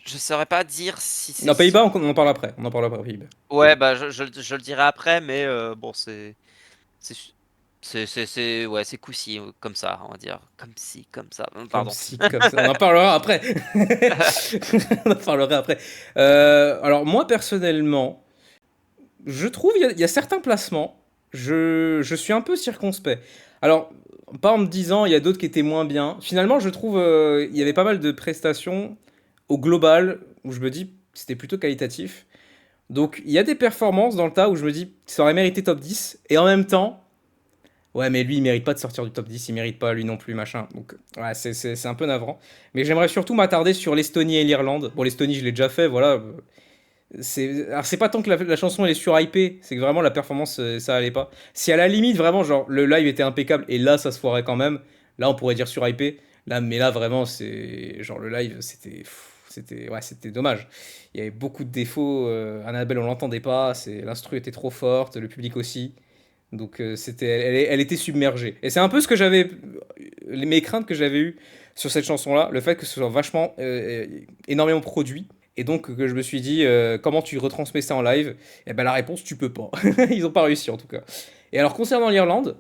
Je saurais pas dire si c'est... Non, Pays-Bas, on en parle après. On en parle après, Pays-Bas. Ouais, bah je le dirai après, mais bon, c'est ouais, c'est coussi comme ça, on va dire. Comme si, comme ça. Comme Pardon. si, comme ça. On en parlera après. On en parlera après. Alors, moi, personnellement, je trouve il y a certains placements, je suis un peu circonspect. Alors, pas en me disant il y a d'autres qui étaient moins bien. Finalement, je trouve il y avait pas mal de prestations au global où je me dis c'était plutôt qualitatif. Donc il y a des performances dans le tas où je me dis ça aurait mérité top 10 et en même temps ouais mais lui il mérite pas de sortir du top 10, il mérite pas lui non plus machin. Donc ouais c'est un peu navrant. Mais j'aimerais surtout m'attarder sur l'Estonie et l'Irlande. Bon l'Estonie je l'ai déjà fait voilà. C'est pas tant que la chanson elle est surhypée, c'est que vraiment la performance ça allait pas. Si à la limite vraiment genre le live était impeccable et là ça se foirait quand même, là on pourrait dire surhypé. Là mais là vraiment c'est genre le live c'était dommage. Il y avait beaucoup de défauts, Annabelle on l'entendait pas, l'instru était trop forte, le public aussi. Donc elle était submergée. Et c'est un peu ce que j'avais mes craintes que j'avais eues sur cette chanson-là, le fait que ce soit vachement énormément produit. Et donc que je me suis dit comment tu retransmets ça en live? Et ben la réponse tu peux pas. Ils ont pas réussi en tout cas. Et alors concernant l'Irlande,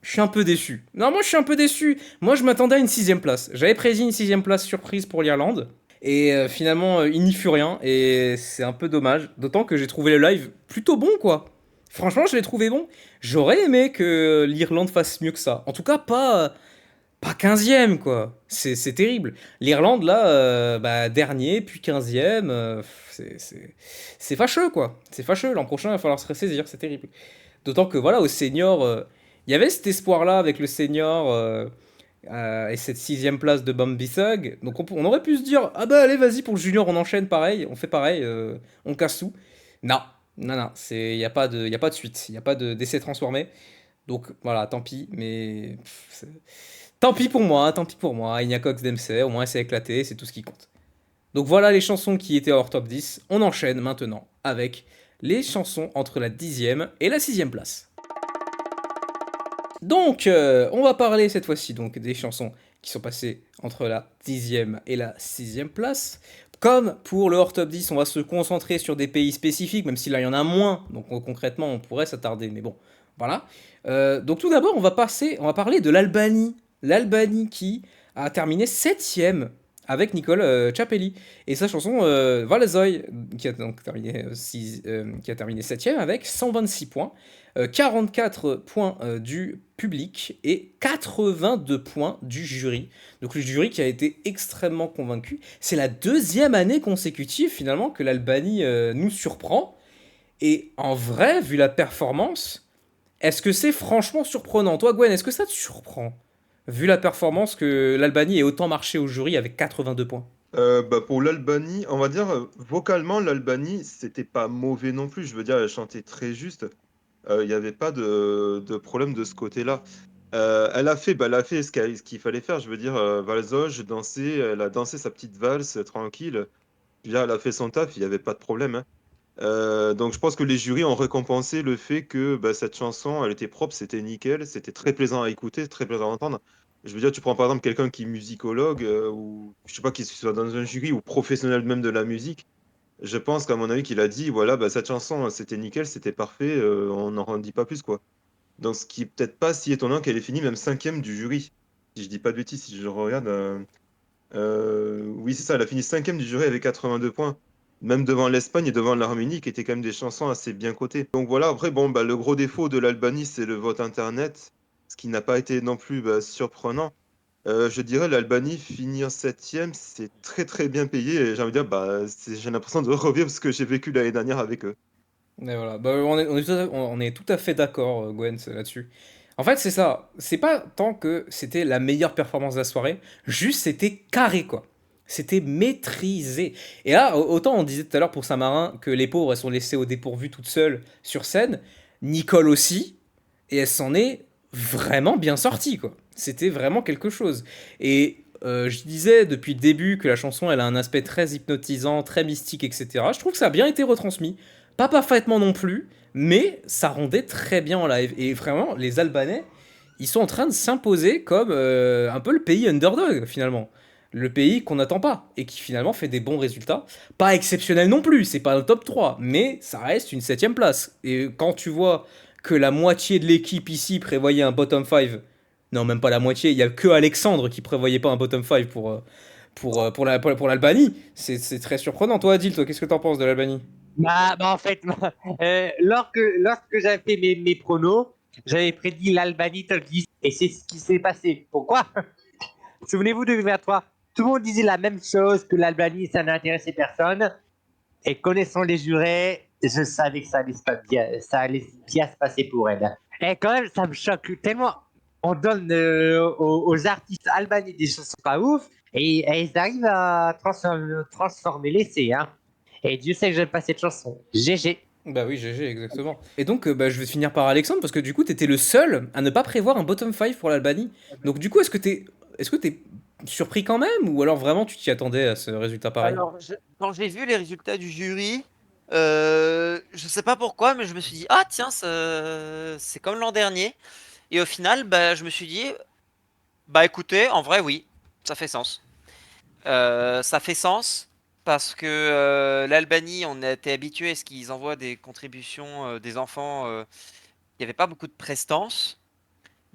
je suis un peu déçu. Non moi je suis un peu déçu. Moi je m'attendais à une sixième place. J'avais prédit une sixième place surprise pour l'Irlande. Et finalement il n'y fut rien. Et c'est un peu dommage. D'autant que j'ai trouvé le live plutôt bon quoi. Franchement je l'ai trouvé bon. J'aurais aimé que l'Irlande fasse mieux que ça. En tout cas pas 15e, quoi. C'est terrible. L'Irlande, là, bah, dernier, puis 15e, c'est fâcheux, quoi. C'est fâcheux. L'an prochain, il va falloir se ressaisir. C'est terrible. D'autant que, voilà, au senior, il y avait cet espoir-là avec le senior et cette sixième place de Bambi Thug. Donc, on aurait pu se dire, ah bah, allez, vas-y, pour le junior, on enchaîne pareil. On fait pareil, on casse tout. Non, non, il n'y a pas de, y a pas de suite. Il n'y a pas d'essai transformé. Donc, voilà, tant pis, mais. Tant pis pour moi, tant pis pour moi. Iña Cox Dempsey, au moins c'est éclaté, c'est tout ce qui compte. Donc voilà les chansons qui étaient hors top 10. On enchaîne maintenant avec les chansons entre la 10e et la 6e place. Donc, on va parler cette fois-ci donc des chansons qui sont passées entre la 10e et la 6e place. Comme pour le hors top 10, on va se concentrer sur des pays spécifiques, même si là il y en a moins, donc concrètement on pourrait s'attarder, mais bon, voilà. Donc tout d'abord, on va parler de l'Albanie. L'Albanie qui a terminé 7e avec Nicole Ciappelli. Et sa chanson Valezoi, qui a donc terminé, qui a terminé 7e avec 126 points, 44 points du public et 82 points du jury. Donc le jury qui a été extrêmement convaincu. C'est la deuxième année consécutive finalement que l'Albanie nous surprend. Et en vrai, vu la performance, est-ce que c'est franchement surprenant? Toi Gwen, est-ce que ça te surprend? Vu la performance que l'Albanie ait autant marché au jury avec 82 points. Bah pour l'Albanie, on va dire, vocalement, l'Albanie, c'était pas mauvais non plus. Je veux dire, elle chantait très juste. Il n'y avait pas de problème de ce côté-là. Elle a fait ce qu'il fallait faire. Je veux dire, Valzoj dansait, elle a dansé sa petite valse tranquille. Je veux dire, elle a fait son taf, il n'y avait pas de problème, hein. Donc je pense que les jurys ont récompensé le fait que bah, cette chanson, elle était propre, c'était nickel, c'était très plaisant à écouter, très plaisant à entendre. Je veux dire, tu prends par exemple quelqu'un qui est musicologue ou je sais pas, qui soit dans un jury ou professionnel même de la musique. Je pense qu'à mon avis, qu'il a dit, voilà, bah, cette chanson, c'était nickel, c'était parfait, on n'en dit pas plus, quoi. Donc ce qui est peut-être pas si étonnant qu'elle ait fini même cinquième du jury. Si je dis pas de bêtises, si je regarde. Oui, c'est ça, elle a fini cinquième du jury avec 82 points. Même devant l'Espagne et devant l'Arménie, qui étaient quand même des chansons assez bien cotées. Donc voilà, après, bon, bah, le gros défaut de l'Albanie, c'est le vote internet, ce qui n'a pas été non plus bah, surprenant. Je dirais l'Albanie finir septième, c'est très très bien payé. Et j'ai envie de dire, bah, j'ai l'impression de revivre ce que j'ai vécu l'année dernière avec eux. Et voilà, bah, on est tout à fait d'accord, Gwen, là-dessus. En fait, c'est ça. C'est pas tant que c'était la meilleure performance de la soirée, juste c'était carré, quoi. C'était maîtrisé. Et là, autant on disait tout à l'heure pour Saint-Marin que les pauvres, elles sont laissées au dépourvu toutes seules sur scène, Nicole aussi, et elle s'en est vraiment bien sortie, quoi. C'était vraiment quelque chose. Et je disais depuis le début que la chanson, elle a un aspect très hypnotisant, très mystique, etc. Je trouve que ça a bien été retransmis. Pas parfaitement non plus, mais ça rendait très bien en live. Et vraiment, les Albanais, ils sont en train de s'imposer comme un peu le pays underdog, finalement. Le pays qu'on n'attend pas, et qui finalement fait des bons résultats. Pas exceptionnel non plus, c'est pas un top 3, mais ça reste une septième place. Et quand tu vois que la moitié de l'équipe ici prévoyait un bottom 5, non, même pas la moitié, il y a que Alexandre qui prévoyait pas un bottom 5 pour l'Albanie, c'est très surprenant. Toi, Adil, toi, qu'est-ce que t'en penses de l'Albanie? En fait, lorsque j'avais fait mes pronos, j'avais prédit l'Albanie top 10 et c'est ce qui s'est passé. Pourquoi? Souvenez-vous de 2023, tout le monde disait la même chose, que l'Albanie, ça n'intéressait personne. Et connaissant les jurés, Je savais que ça allait bien se passer pour elle. Et quand même, ça me choque tellement. On donne aux artistes albanais des chansons pas ouf, et ils arrivent à transformer l'essai, hein. Et Dieu sait que j'aime pas cette chanson. GG. Bah oui, GG, exactement. Et donc, bah, je vais finir par Alexandre, parce que du coup, t'étais le seul à ne pas prévoir un bottom 5 pour l'Albanie. Donc du coup, est-ce que t'es surpris quand même, ou alors vraiment tu t'y attendais à ce résultat pareil? Alors, quand j'ai vu les résultats du jury, je sais pas pourquoi, mais je me suis dit, ah tiens, c'est comme l'an dernier. Et au final, bah, je me suis dit, bah écoutez, en vrai, oui, ça fait sens. Ça fait sens parce que l'Albanie, on a été habitué à ce qu'ils envoient des contributions des enfants. Il n'y avait pas beaucoup de prestance.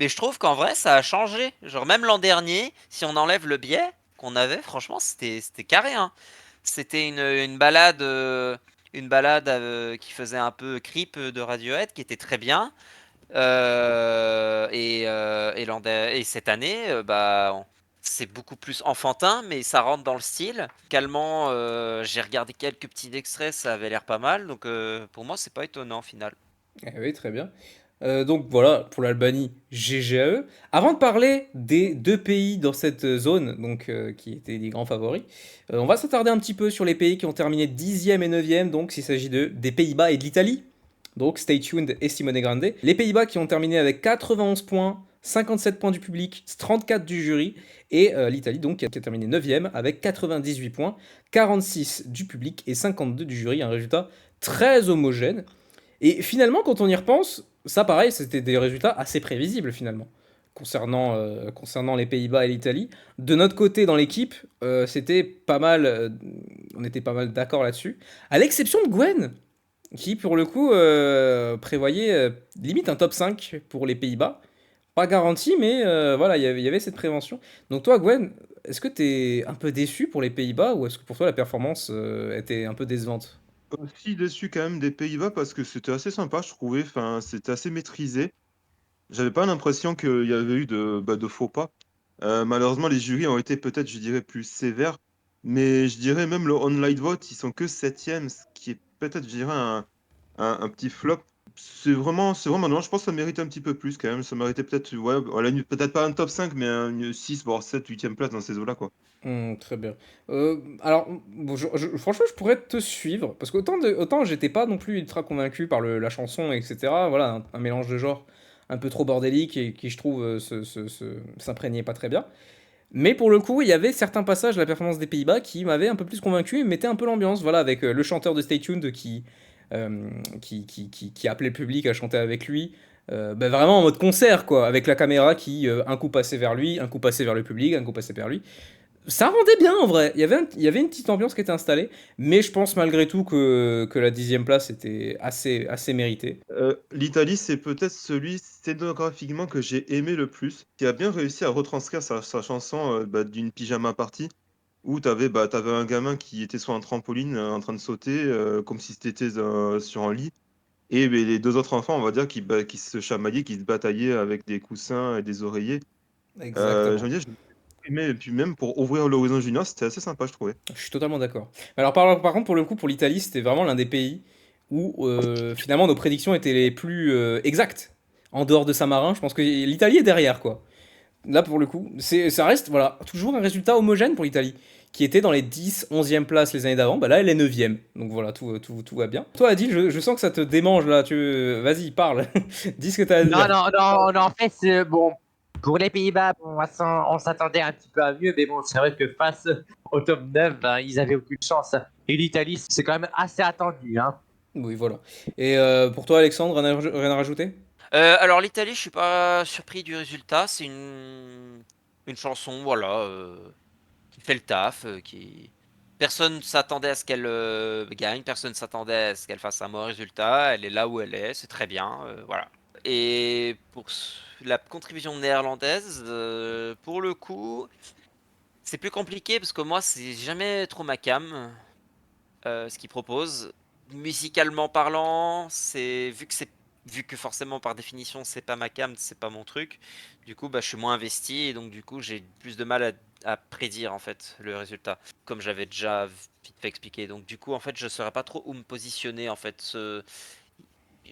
Mais je trouve qu'en vrai, ça a changé. Genre, même l'an dernier, si on enlève le biais qu'on avait, franchement, c'était carré, hein. C'était une balade qui faisait un peu creep de Radiohead, qui était très bien. Et cette année, c'est beaucoup plus enfantin, mais ça rentre dans le style. Calmement, j'ai regardé quelques petits extraits, ça avait l'air pas mal. Donc pour moi, c'est pas étonnant au final. Eh oui, très bien. Donc voilà, pour l'Albanie, GG à eux. Avant de parler des deux pays dans cette zone, donc qui étaient les grands favoris, on va s'attarder un petit peu sur les pays qui ont terminé 10e et 9e, donc s'il s'agit des Pays-Bas et de l'Italie. Donc stay tuned et Simone Grande. Les Pays-Bas qui ont terminé avec 91 points, 57 points du public, 34 du jury, et l'Italie donc qui a terminé 9e avec 98 points, 46 du public et 52 du jury, un résultat très homogène. Et finalement, quand on y repense, ça pareil, c'était des résultats assez prévisibles finalement, concernant les Pays-Bas et l'Italie. De notre côté, dans l'équipe, c'était pas mal, on était pas mal d'accord là-dessus, à l'exception de Gwen, qui pour le coup prévoyait limite un top 5 pour les Pays-Bas. Pas garanti, mais voilà, il y avait cette prévention. Donc toi, Gwen, est-ce que t'es un peu déçu pour les Pays-Bas ou est-ce que pour toi la performance était un peu décevante? Aussi déçu quand même des Pays-Bas parce que c'était assez sympa, je trouvais. Enfin, c'était assez maîtrisé. J'avais pas l'impression qu'il y avait eu de faux pas. Malheureusement, les jurys ont été peut-être, je dirais, plus sévères. Mais je dirais même le online vote, ils sont que septième, ce qui est peut-être, je dirais, un petit flop. C'est vraiment dommage. Je pense que ça méritait un petit peu plus quand même. Ça méritait peut-être, ouais, peut-être pas un top 5 mais une 6 voire 7 8e place dans ces eaux-là, quoi. Très bien. Alors, bon, franchement, je pourrais te suivre, parce qu'autant j'étais pas non plus ultra convaincu par la chanson, etc. Voilà, un mélange de genres un peu trop bordélique et qui, je trouve, s'imprégnait pas très bien. Mais pour le coup, il y avait certains passages de la performance des Pays-Bas qui m'avaient un peu plus convaincu et mettaient un peu l'ambiance, voilà, avec le chanteur de Stay Tuned qui appelait le public à chanter avec lui. Bah, vraiment en mode concert, quoi, avec la caméra qui un coup passait vers lui, un coup passait vers le public, un coup passait vers lui. Ça rendait bien en vrai. Il y avait une petite ambiance qui était installée, mais je pense malgré tout que la 10e place était assez méritée. L'Italie, c'est peut-être celui scénographiquement que j'ai aimé le plus, qui a bien réussi à retranscrire sa chanson d'une pyjama party, où t'avais un gamin qui était sur un trampoline en train de sauter, comme si c'était sur un lit, et les deux autres enfants, on va dire, qui se chamaillaient, qui se bataillaient avec des coussins et des oreillers. Je Exactement. veux dire, j'ai aimé, et puis même pour ouvrir l'horizon junior, c'était assez sympa, je trouvais. Je suis totalement d'accord. Alors par contre, pour le coup, pour l'Italie, c'était vraiment l'un des pays où finalement nos prédictions étaient les plus exactes. En dehors de Saint-Marin, je pense que l'Italie est derrière, quoi. Là, pour le coup, ça reste voilà, toujours un résultat homogène pour l'Italie, qui était dans les 10, 11e places les années d'avant. Bah là, elle est 9e. Donc voilà, tout va bien. Toi, Adil, je sens que ça te démange là. Vas-y, parle. Dis ce que t'as à Non, dire. non, non, non, en fait, bon, pour les Pays-Bas, bon, on s'attendait un petit peu à mieux, mais bon, c'est vrai que face au top 9, ben, ils avaient aucune chance. Et l'Italie, c'est quand même assez attendu, hein. Oui, voilà. Et pour toi, Alexandre, rien à rajouter? Alors l'Italie, je suis pas surpris du résultat. C'est une chanson, voilà, qui fait le taf, qui personne s'attendait à ce qu'elle gagne, personne s'attendait à ce qu'elle fasse un mauvais résultat. Elle est là où elle est, c'est très bien, voilà. Et pour la contribution néerlandaise, pour le coup, c'est plus compliqué parce que moi, c'est jamais trop ma came, ce qu'ils proposent. Musicalement parlant, c'est vu que c'est vu que forcément par définition c'est pas ma cam, c'est pas mon truc, du coup bah je suis moins investi et donc du coup j'ai plus de mal à prédire en fait le résultat, comme j'avais déjà vite fait expliqué. Donc du coup en fait je saurais pas trop où me positionner en fait.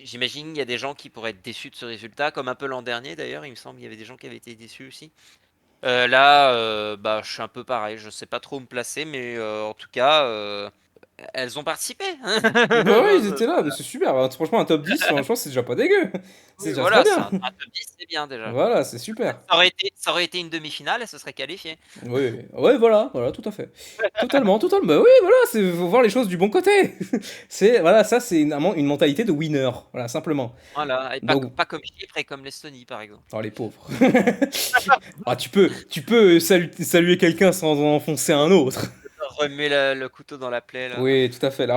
J'imagine il y a des gens qui pourraient être déçus de ce résultat, comme un peu l'an dernier d'ailleurs, il me semble qu'il y avait des gens qui avaient été déçus aussi. Là, bah, je suis un peu pareil, je sais pas trop où me placer, mais en tout cas, elles ont participé. Bah ouais, ils étaient là, mais c'est super. Bah, franchement, un top 10, franchement, c'est déjà pas dégueu. C'est Oui, déjà très voilà, c'est bien. un top 10, c'est bien déjà. Voilà, c'est super. Ça aurait été une demi-finale, elle se serait qualifiée. Oui, ouais, voilà, voilà, tout à fait. Totalement, totalement. Bah oui, voilà, c'est faut voir les choses du bon côté. C'est voilà, ça c'est une mentalité de winner, voilà, simplement. Voilà, et Donc, pas comme Chypre et comme l'Estonie, par exemple. oh les pauvres. Ah, tu peux saluer quelqu'un sans en enfoncer un autre. Remets le couteau dans la plaie, là. Oui, tout à fait.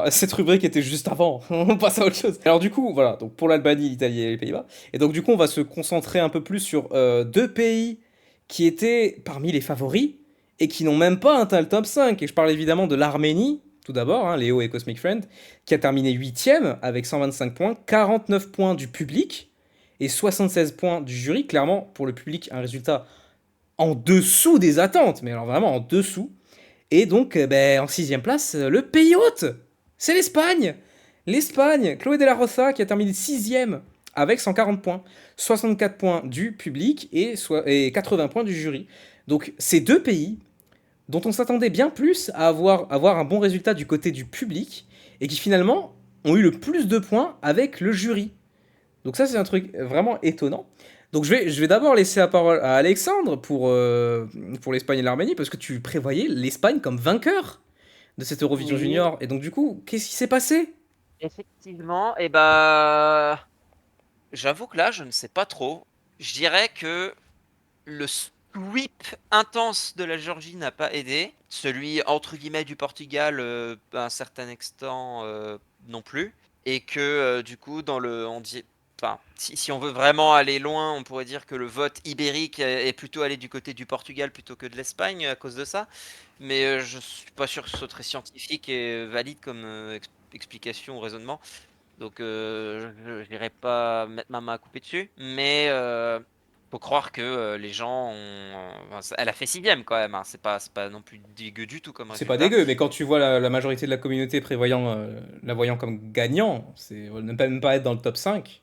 Cette rubrique était juste avant. On passe à autre chose. Alors du coup, voilà. Donc pour l'Albanie, l'Italie et les Pays-Bas. Et donc du coup, on va se concentrer un peu plus sur deux pays qui étaient parmi les favoris et qui n'ont même pas atteint le top 5. Et je parle évidemment de l'Arménie, tout d'abord, hein, Léo et Cosmic Friend, qui a terminé 8e avec 125 points, 49 points du public et 76 points du jury. Clairement, pour le public, un résultat en dessous des attentes, mais alors vraiment en dessous. Et donc, ben, en sixième place, le pays hôte, c'est l'Espagne. L'Espagne, Chloé de la Rosa qui a terminé sixième avec 140 points, 64 points du public et 80 points du jury. Donc, ces deux pays dont on s'attendait bien plus à avoir un bon résultat du côté du public et qui finalement ont eu le plus de points avec le jury. Donc ça, c'est un truc vraiment étonnant. Donc je vais d'abord laisser la parole à Alexandre pour l'Espagne et l'Arménie, parce que tu prévoyais l'Espagne comme vainqueur de cette Eurovision Oui, Junior. Et donc du coup, qu'est-ce qui s'est passé? effectivement, et bah, j'avoue que là, je ne sais pas trop. Je dirais que le sweep intense de la Géorgie n'a pas aidé. Celui, entre guillemets, du Portugal, à un certain extent, non plus. Et que, du coup, enfin, si on veut vraiment aller loin, on pourrait dire que le vote ibérique est plutôt allé du côté du Portugal plutôt que de l'Espagne à cause de ça. Mais je suis pas sûr que ce soit très scientifique et valide comme explication ou raisonnement. Donc je n'irai pas mettre ma main à couper dessus. Mais faut croire que les gens ont. Enfin, elle a fait sixième quand même, hein. C'est pas non plus dégueu du tout comme C'est pas résultat. dégueu, mais quand tu vois la majorité de la communauté la voyant comme gagnant, c'est ne pas même pas être dans le top 5.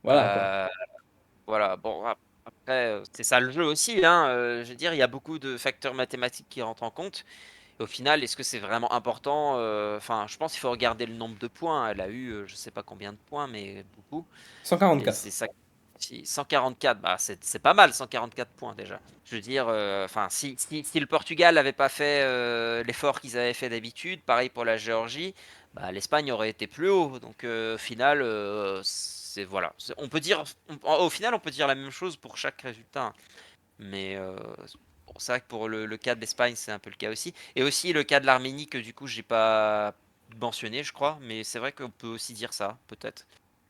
Voilà quoi. Euh, voilà, bon, après, c'est ça le jeu aussi, hein. Je veux dire, il y a beaucoup de facteurs mathématiques qui rentrent en compte. Et au final, est-ce que c'est vraiment important? Enfin, je pense qu'il faut regarder le nombre de points. Elle a eu, je sais pas combien de points, mais beaucoup. Et 144. c'est ça. 144, bah c'est pas mal, 144 points déjà. Je veux dire, enfin, si le Portugal n'avait pas fait l'effort qu'ils avaient fait d'habitude, pareil pour la Géorgie, bah, l'Espagne aurait été plus haut. Donc au final, c'est voilà. On peut dire, au final, on peut dire la même chose pour chaque résultat, hein. Mais bon, c'est vrai que pour le cas de l'Espagne, c'est un peu le cas aussi. Et aussi le cas de l'Arménie que du coup, j'ai pas mentionné, je crois. Mais c'est vrai qu'on peut aussi dire ça, peut-être.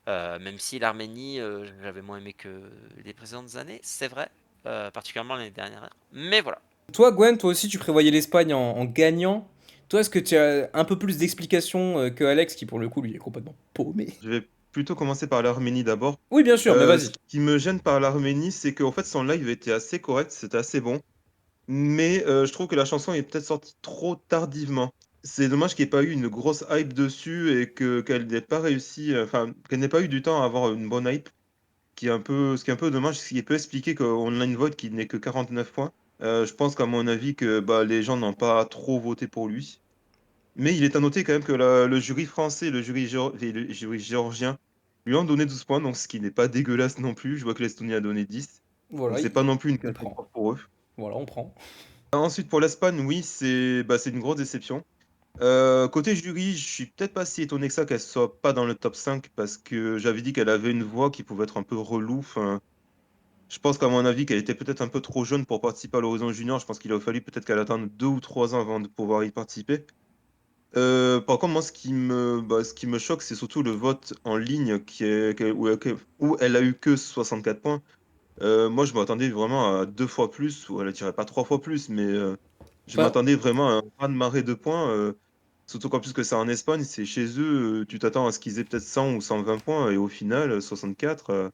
Même si l'Arménie, j'avais moins aimé que les précédentes années, c'est vrai, particulièrement l'année dernière. Mais voilà. Toi, Gwen, toi aussi, tu prévoyais l'Espagne en gagnant. Toi, est-ce que tu as un peu plus d'explications que Alex, qui pour le coup, lui, est complètement paumé? Je vais plutôt commencer par l'Arménie d'abord. Oui, bien sûr, mais Ce vas-y. qui me gêne par l'Arménie, c'est qu'en fait son live était assez correct, c'était assez bon. Mais je trouve que la chanson est peut-être sortie trop tardivement. C'est dommage qu'il n'y ait pas eu une grosse hype dessus et qu'elle n'ait pas réussi, enfin, qu'elle n'ait pas eu du temps à avoir une bonne hype, ce qui est un peu dommage, ce qui peut expliquer qu'on a une vote qui n'est que 49 points. Je pense qu'à mon avis que bah, les gens n'ont pas trop voté pour lui. Mais il est à noter quand même que le jury français et le jury géorgien lui ont donné 12 points, donc ce qui n'est pas dégueulasse non plus. Je vois que l'Estonie a donné 10. Donc Voilà, c'est pas non plus une on prend. catastrophe pour eux. Voilà, on prend. Ensuite, pour l'Espagne, oui, c'est une grosse déception. Côté jury, je suis peut-être pas si étonné que ça qu'elle soit pas dans le top 5 parce que j'avais dit qu'elle avait une voix qui pouvait être un peu relou. Enfin, je pense qu'à mon avis, qu'elle était peut-être un peu trop jeune pour participer à l'Horizon Junior. Je pense qu'il aurait fallu peut-être qu'elle attende 2 ou 3 ans avant de pouvoir y participer. Par contre, moi, ce qui me choque, c'est surtout le vote en ligne où elle a eu que 64 points. Moi, je m'attendais vraiment à 2 fois plus, ou elle dirait pas 3 fois plus, mais je Bah, m'attendais vraiment à un raz-de-marée de points. Surtout qu'en plus que c'est en Espagne, c'est chez eux, tu t'attends à ce qu'ils aient peut-être 100 ou 120 points, et au final, 64,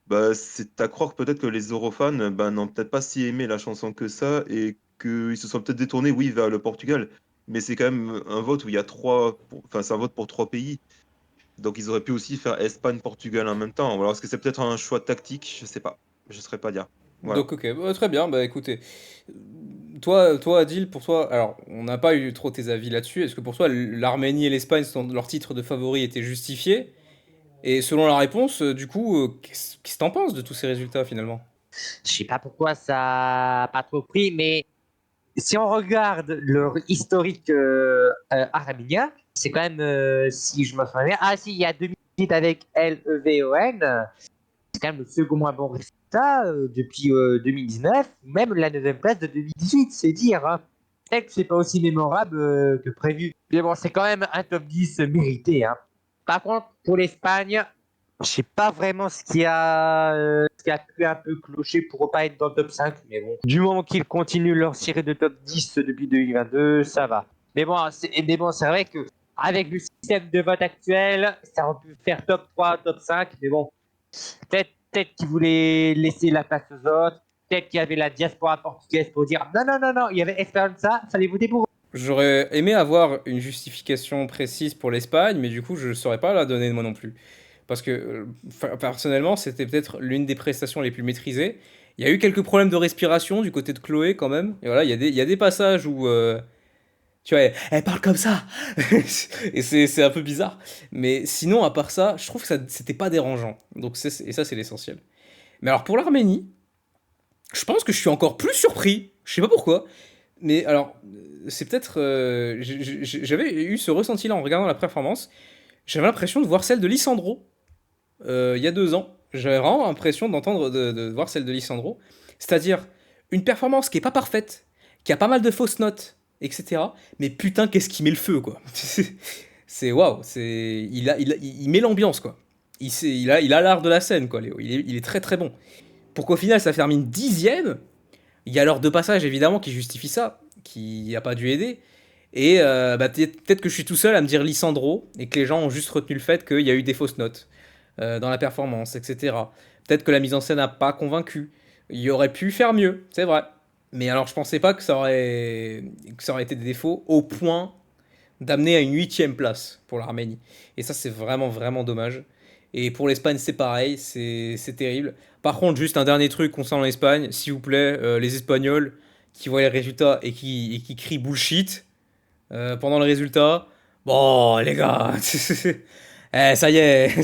bah, c'est à croire que peut-être que les Eurofans bah, n'ont peut-être pas si aimé la chanson que ça, et qu'ils se sont peut-être détournés, oui, vers le Portugal. Mais c'est quand même un vote où il y a enfin, c'est un vote pour 3 pays. Donc ils auraient pu aussi faire Espagne-Portugal en même temps. Ou alors est-ce que c'est peut-être un choix tactique? Je sais pas. Je ne saurais pas dire. Voilà. Donc, ok, bah, très bien. Bah, écoutez, toi, Adil, pour toi, alors, on n'a pas eu trop tes avis là-dessus. Est-ce que pour toi, l'Arménie et l'Espagne, leur titre de favori était justifié? Et selon la réponse, du coup, qu'est-ce que t'en penses de tous ces résultats finalement? Je sais pas pourquoi ça a pas trop pris, mais si on regarde leur historique arménien, c'est quand même, si je me souviens bien, ah si, il y a 2018 avec LEVON, c'est quand même le second moins bon résultat depuis 2019, même la 9e place de 2018, c'est dire. Hein. Peut-être que c'est pas aussi mémorable que prévu. Mais bon, c'est quand même un top 10 mérité. Hein. Par contre, pour l'Espagne, je sais pas vraiment ce qui a pu un peu clocher pour pas être dans le top 5, mais bon. Du moment qu'ils continuent leur série de top 10 depuis 2022, ça va. Mais bon, c'est vrai que avec le système de vote actuel, ça aurait pu faire top 3, top 5, mais bon, peut-être qu'ils voulaient laisser la place aux autres, peut-être qu'il y avait la diaspora portugaise pour dire non, non, non, non, il y avait Esperanza, fallait voter pour eux. J'aurais aimé avoir une justification précise pour l'Espagne, mais du coup, je ne saurais pas la donner moi non plus. Parce que personnellement, c'était peut-être l'une des prestations les plus maîtrisées. Il y a eu quelques problèmes de respiration du côté de Chloé quand même. Et voilà, il y a des passages où, tu vois, elle parle comme ça. Et c'est un peu bizarre. Mais sinon, à part ça, je trouve que ça, c'était pas dérangeant. Donc, et ça, c'est l'essentiel. Mais alors, pour l'Arménie, je pense que je suis encore plus surpris. Je sais pas pourquoi. Mais alors, c'est peut-être. J'avais eu ce ressenti-là en regardant la performance. J'avais l'impression de voir celle de Lissandro il y a 2 ans. J'avais vraiment l'impression de voir celle de Lissandro. C'est-à-dire une performance qui est pas parfaite, qui a pas mal de fausses notes, etc. Mais putain, qu'est-ce qui met le feu, quoi. C'est waouh. Il met l'ambiance, quoi. Il a l'art de la scène, quoi, Léo. Il est très très bon. Pour qu'au final, ça termine 10e. Il y a alors deux passages évidemment qui justifient ça, qui n'a pas dû aider. Et bah, peut-être que je suis tout seul à me dire Lissandro et que les gens ont juste retenu le fait qu'il y a eu des fausses notes dans la performance, etc. Peut-être que la mise en scène n'a pas convaincu. Il y aurait pu faire mieux, c'est vrai. Mais alors je pensais pas que ça aurait été des défauts au point d'amener à une 8e place pour l'Arménie. Et ça c'est vraiment vraiment dommage. Et pour l'Espagne c'est pareil, c'est terrible. Par contre, juste un dernier truc concernant l'Espagne, s'il vous plaît, les Espagnols qui voient les résultats et qui crient bullshit pendant le résultat. Bon, les gars, ça y est,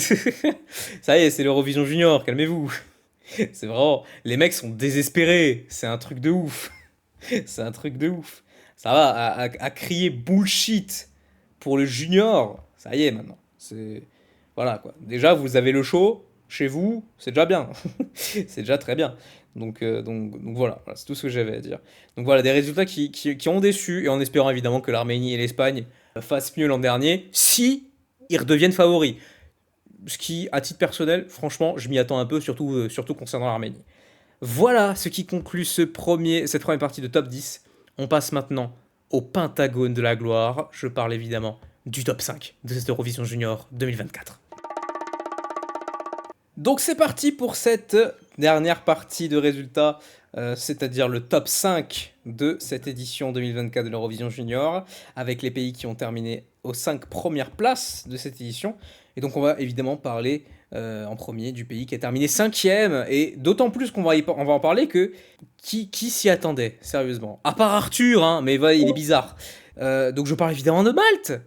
ça y est, c'est l'Eurovision Junior, calmez-vous. C'est vraiment, les mecs sont désespérés, c'est un truc de ouf, c'est un truc de ouf. Ça va, à crier bullshit pour le junior, ça y est maintenant. Voilà quoi. Déjà, vous avez le show chez vous, c'est déjà bien. C'est déjà très bien. Donc voilà, c'est tout ce que j'avais à dire. Donc voilà, des résultats qui ont déçu, et en espérant évidemment que l'Arménie et l'Espagne fassent mieux l'an dernier, si ils redeviennent favoris. Ce qui, à titre personnel, franchement, je m'y attends un peu, surtout concernant l'Arménie. Voilà ce qui conclut cette première partie de Top 10. On passe maintenant au Pentagone de la gloire. Je parle évidemment du Top 5 de cette Eurovision Junior 2024. Donc c'est parti pour cette dernière partie de résultats, c'est-à-dire le top 5 de cette édition 2024 de l'Eurovision Junior, avec les pays qui ont terminé aux 5 premières places de cette édition. Et donc on va évidemment parler en premier du pays qui a terminé 5e, et d'autant plus qu'on va en parler que qui s'y attendait, sérieusement. À part Arthur, hein, mais il est bizarre. Donc je parle évidemment de Malte.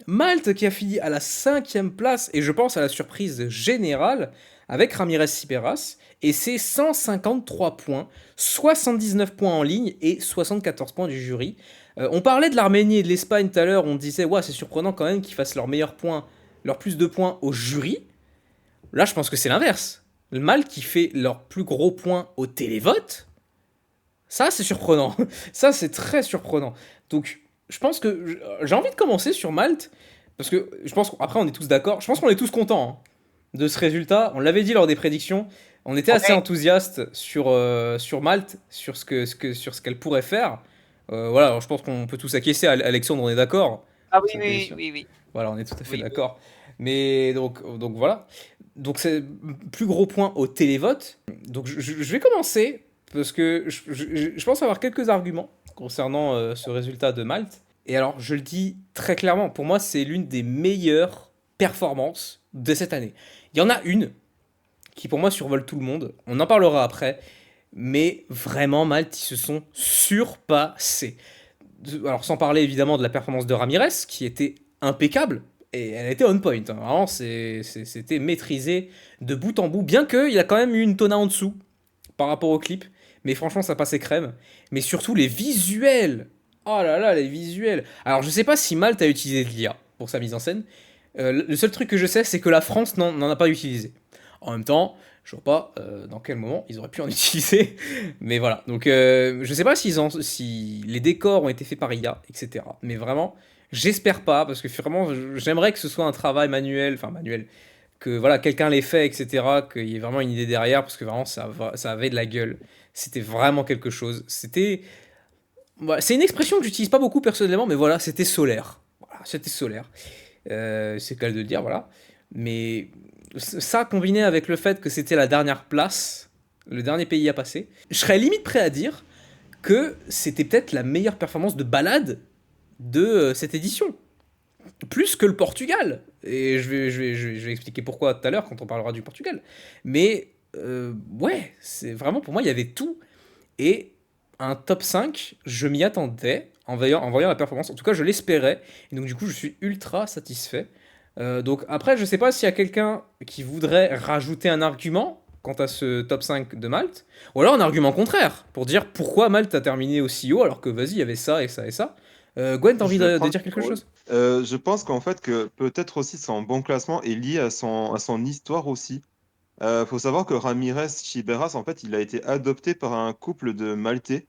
Malte qui a fini à la 5e place, et je pense à la surprise générale, avec Ramirez Siperas, et ses 153 points, 79 points en ligne et 74 points du jury. On parlait de l'Arménie et de l'Espagne tout à l'heure, on disait ouais, c'est surprenant quand même qu'ils fassent leurs meilleurs points, leurs plus de points au jury. Là je pense que c'est l'inverse. Le Malte qui fait leurs plus gros points au télévote, ça c'est surprenant. Ça c'est très surprenant. Donc je pense que j'ai envie de commencer sur Malte, parce que je pense qu'après on est tous d'accord, je pense qu'on est tous contents hein, de ce résultat. On l'avait dit lors des prédictions, on était assez enthousiastes sur Malte, sur ce qu'elle pourrait faire. Voilà, alors je pense qu'on peut tous acquiescer, Alexandre, on est d'accord. Ah pour oui, cette oui, édition. oui, oui. Voilà, on est tout à fait Oui, oui. d'accord. Mais donc voilà. Donc c'est plus gros point au télévote. Donc je vais commencer parce que je pense avoir quelques arguments concernant ce résultat de Malte. Et alors je le dis très clairement, pour moi c'est l'une des meilleures performances de cette année. Il y en a une qui pour moi survole tout le monde. On en parlera après. Mais vraiment Malte, ils se sont surpassés. Alors sans parler évidemment de la performance de Ramirez qui était impeccable et elle était on point, hein. Vraiment c'était maîtrisé de bout en bout, bien qu'il a quand même eu une tona en dessous par rapport au clip, mais franchement ça passait crème. Mais surtout les visuels, oh là là les visuels. Alors je sais pas si Malte a utilisé de l'IA pour sa mise en scène. Le seul truc que je sais c'est que la France n'en a pas utilisé. En même temps, je vois pas dans quel moment ils auraient pu en utiliser. Mais voilà. Donc je sais pas si les décors ont été faits par IA, etc. Mais vraiment, j'espère pas, parce que vraiment, j'aimerais que ce soit un travail manuel, enfin manuel, que voilà, quelqu'un l'ait fait, etc. Qu'il y ait vraiment une idée derrière, parce que vraiment, ça avait de la gueule. C'était vraiment quelque chose. Voilà, c'est une expression que j'utilise pas beaucoup personnellement, mais voilà, c'était solaire. Voilà, c'était solaire. C'est le cas de le dire, voilà. Mais ça, combiné avec le fait que c'était la dernière place, le dernier pays à passer, je serais limite prêt à dire que c'était peut-être la meilleure performance de balade de cette édition. Plus que le Portugal. Et je vais expliquer pourquoi tout à l'heure quand on parlera du Portugal. Mais ouais, c'est vraiment pour moi, il y avait tout. Et un top 5, je m'y attendais en voyant la performance. En tout cas, je l'espérais. Et donc, du coup, je suis ultra satisfait. Donc, après, je sais pas s'il y a quelqu'un qui voudrait rajouter un argument quant à ce top 5 de Malte. Ou alors un argument contraire pour dire pourquoi Malte a terminé aussi haut alors que vas-y, il y avait ça et ça et ça. Gwen, t'as envie Je vais de prendre dire quelque la parole. chose? Je pense qu'en fait que peut-être aussi son bon classement est lié à son histoire aussi. Faut savoir que Ramirez Chiberas, en fait, il a été adopté par un couple de Maltais.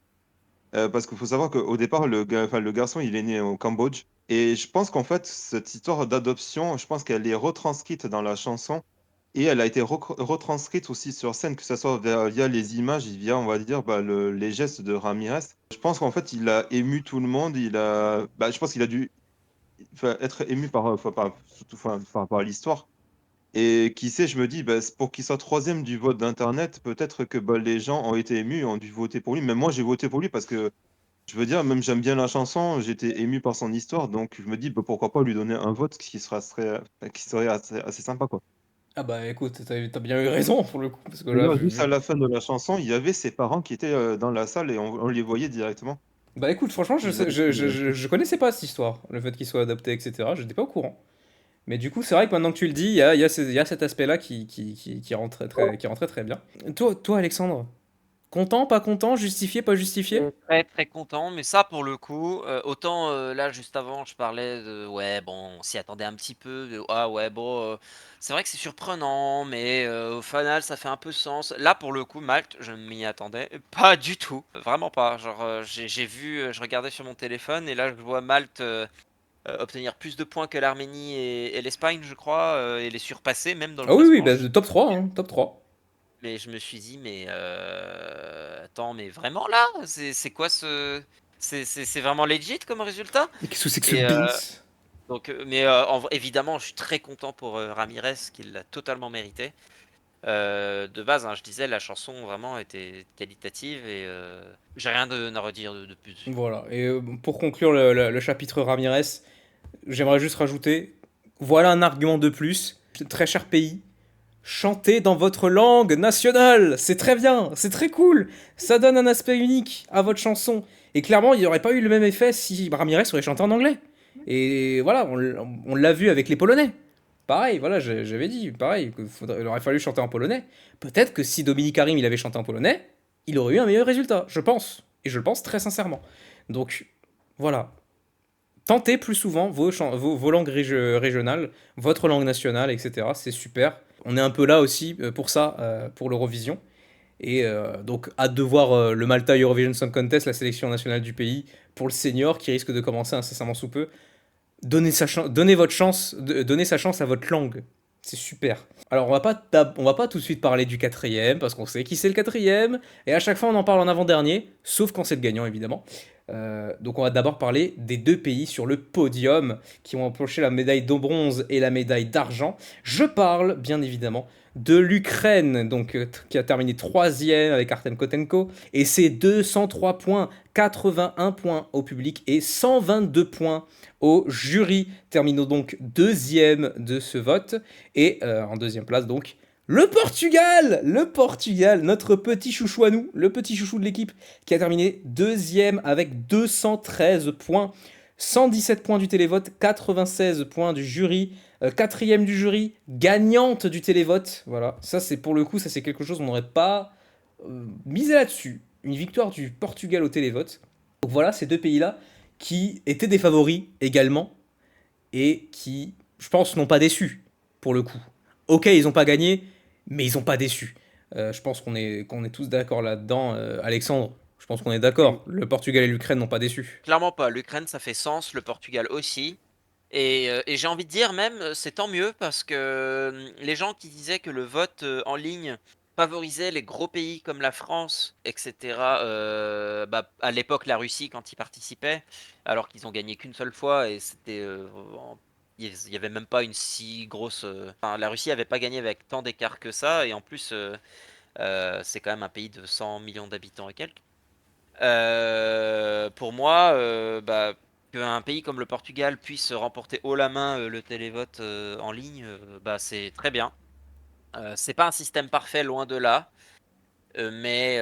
Parce qu'il faut savoir qu'au départ, enfin, le garçon, il est né au Cambodge. Et je pense qu'en fait, cette histoire d'adoption, je pense qu'elle est retranscrite dans la chanson. Et elle a été retranscrite aussi sur scène, que ce soit via les images, via, on va dire, bah, les gestes de Ramirez. Je pense qu'en fait, il a ému tout le monde. Je pense qu'il a dû enfin, être ému surtout, enfin, par rapport à l'histoire. Et qui sait, je me dis, bah, pour qu'il soit troisième du vote d'Internet, peut-être que bah, les gens ont été émus et ont dû voter pour lui. Même moi, j'ai voté pour lui parce que, je veux dire, même j'aime bien la chanson, j'étais ému par son histoire, donc je me dis, bah, pourquoi pas lui donner un vote qui serait assez sympa, quoi. Ah bah écoute, t'as bien eu raison pour le coup, parce que là, D'ailleurs, juste à la fin de la chanson, il y avait ses parents qui étaient dans la salle et on les voyait directement. Bah écoute, franchement, Ils avaient je connaissais pas cette histoire, le fait qu'il soit adopté, etc. J'étais pas au courant. Mais du coup, c'est vrai que maintenant que tu le dis, il y a cet aspect-là qui rentrait très bien. Toi, Alexandre, content, pas content, justifié, pas justifié? Très très content, mais ça pour le coup, autant là juste avant je parlais de ouais bon on s'y attendait un petit peu, ah ouais bon c'est vrai que c'est surprenant, mais au final ça fait un peu sens. Là pour le coup Malte, je ne m'y attendais pas du tout, vraiment pas. Genre j'ai vu, je regardais sur mon téléphone et là je vois Malte obtenir plus de points que l'Arménie et l'Espagne je crois, et les surpasser même dans le Ah oui, oui, classement. bah, top 3, hein, top 3. Mais je me suis dit: «Mais, attends, mais vraiment là? C'est quoi ce c'est vraiment legit comme résultat?» Mais qu'est-ce que c'est que ce et Beans? donc mais, en vrai évidemment, je suis très content pour, Ramirez qui l'a totalement mérité. De base, hein, je disais la chanson vraiment était qualitative et j'ai rien à redire de plus dessus. Voilà, et pour conclure le chapitre Ramirez, j'aimerais juste rajouter, voilà un argument de plus, très cher pays, chantez dans votre langue nationale, c'est très bien, c'est très cool, ça donne un aspect unique à votre chanson. Et clairement, il n'y aurait pas eu le même effet si Ramirez aurait chanté en anglais. Et voilà, on l'a vu avec les Polonais. Pareil, voilà, j'avais dit, pareil, il aurait fallu chanter en polonais. Peut-être que si Dominique Karim il avait chanté en polonais, il aurait eu un meilleur résultat, je pense. Et je le pense très sincèrement. Donc, voilà. Tentez plus souvent vos langues régionales, votre langue nationale, etc. C'est super. On est un peu là aussi pour ça, pour l'Eurovision. Et donc, hâte de voir le Malta Eurovision Song Contest, la sélection nationale du pays, pour le senior qui risque de commencer incessamment sous peu. Donnez sa chance à votre langue. C'est super. Alors on va pas tout de suite parler du quatrième, parce qu'on sait qui c'est le quatrième, et à chaque fois on en parle en avant-dernier, sauf quand c'est le gagnant évidemment. Donc on va d'abord parler des deux pays sur le podium qui ont empoché la médaille de bronze et la médaille d'argent. Je parle bien évidemment de l'Ukraine, donc qui a terminé troisième avec Artem Kotenko, et c'est 203 points, 81 points au public et 122 points au jury. Terminons donc deuxième de ce vote, et en deuxième place donc le Portugal, notre petit chouchou à nous, le petit chouchou de l'équipe, qui a terminé deuxième avec 213 points, 117 points du télévote, 96 points du jury, quatrième du jury, gagnante du télévote. Voilà, ça c'est pour le coup, ça c'est quelque chose on n'aurait pas misé là-dessus. Une victoire du Portugal au télévote. Donc voilà, ces deux pays-là qui étaient des favoris également et qui, je pense, n'ont pas déçu pour le coup. Ok, ils n'ont pas gagné, mais ils n'ont pas déçu. Je pense qu'on est tous d'accord là-dedans. Alexandre, je pense qu'on est d'accord. Le Portugal et l'Ukraine n'ont pas déçu. Clairement pas. L'Ukraine, ça fait sens, le Portugal aussi. Et j'ai envie de dire même, c'est tant mieux parce que les gens qui disaient que le vote en ligne favorisait les gros pays comme la France, etc. Bah, à l'époque, la Russie, quand ils participaient, alors qu'ils ont gagné qu'une seule fois et c'était. Il n'y avait même pas une si grosse. Enfin, la Russie n'avait pas gagné avec tant d'écart que ça, et en plus, c'est quand même un pays de 100 millions d'habitants et quelques. Pour moi, bah, qu'un pays comme le Portugal puisse remporter haut la main le télévote en ligne, bah, c'est très bien. C'est pas un système parfait, loin de là, mais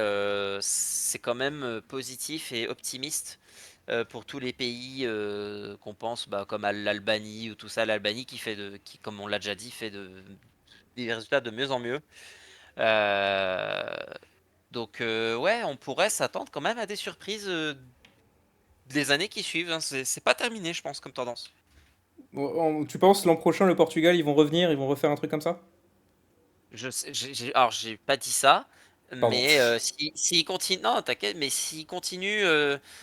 c'est quand même positif et optimiste pour tous les pays qu'on pense, bah, comme à l'Albanie ou tout ça. L'Albanie qui, comme on l'a déjà dit, fait des résultats de mieux en mieux. Euh, donc ouais, on pourrait s'attendre quand même à des surprises des années qui suivent. Hein. C'est pas terminé, je pense, comme tendance. Tu penses l'an prochain, le Portugal, ils vont revenir, ils vont refaire un truc comme ça? Alors, j'ai pas dit ça, Pardon. mais s'il continue, non, t'inquiète, mais s'il continue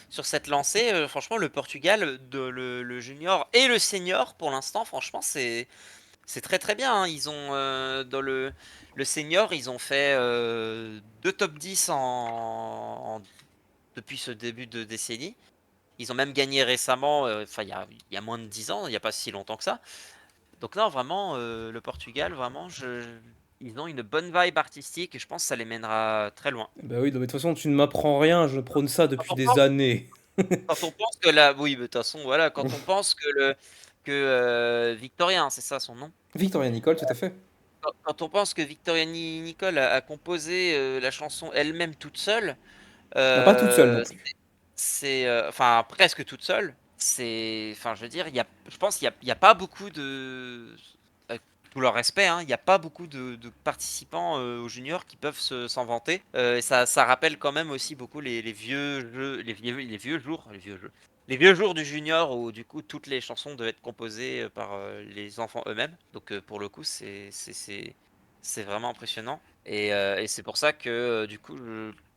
sur cette lancée, franchement, le Portugal, le junior et le senior, pour l'instant, franchement, c'est très très bien. Hein. Ils ont dans le senior, ils ont fait deux top 10 depuis ce début de décennie. Ils ont même gagné récemment, enfin il y a moins de 10 ans, il n'y a pas si longtemps que ça. Donc non, vraiment, le Portugal, vraiment, ils ont une bonne vibe artistique et je pense que ça les mènera très loin. Bah oui, non, mais de toute façon, tu ne m'apprends rien, je prône ça Quand depuis on des pense, années. quand on pense que oui, mais de toute façon, voilà, quand on pense que Victorien, c'est ça son nom. Victoria Nicole, tout à fait. Quand on pense que Victoria Nicole a composé la chanson elle-même toute seule, Ah, pas toute seule non euh, plus. c'est enfin presque toute seule. Enfin, je veux dire, je pense qu'il y a pas beaucoup avec tout leur respect, hein, il n'y a pas beaucoup de participants aux juniors qui peuvent s'en vanter. Et ça rappelle quand même aussi beaucoup les vieux jeux, les vieux jours du junior où du coup toutes les chansons devaient être composées par les enfants eux-mêmes. Donc pour le coup, c'est vraiment impressionnant. Et c'est pour ça que du coup,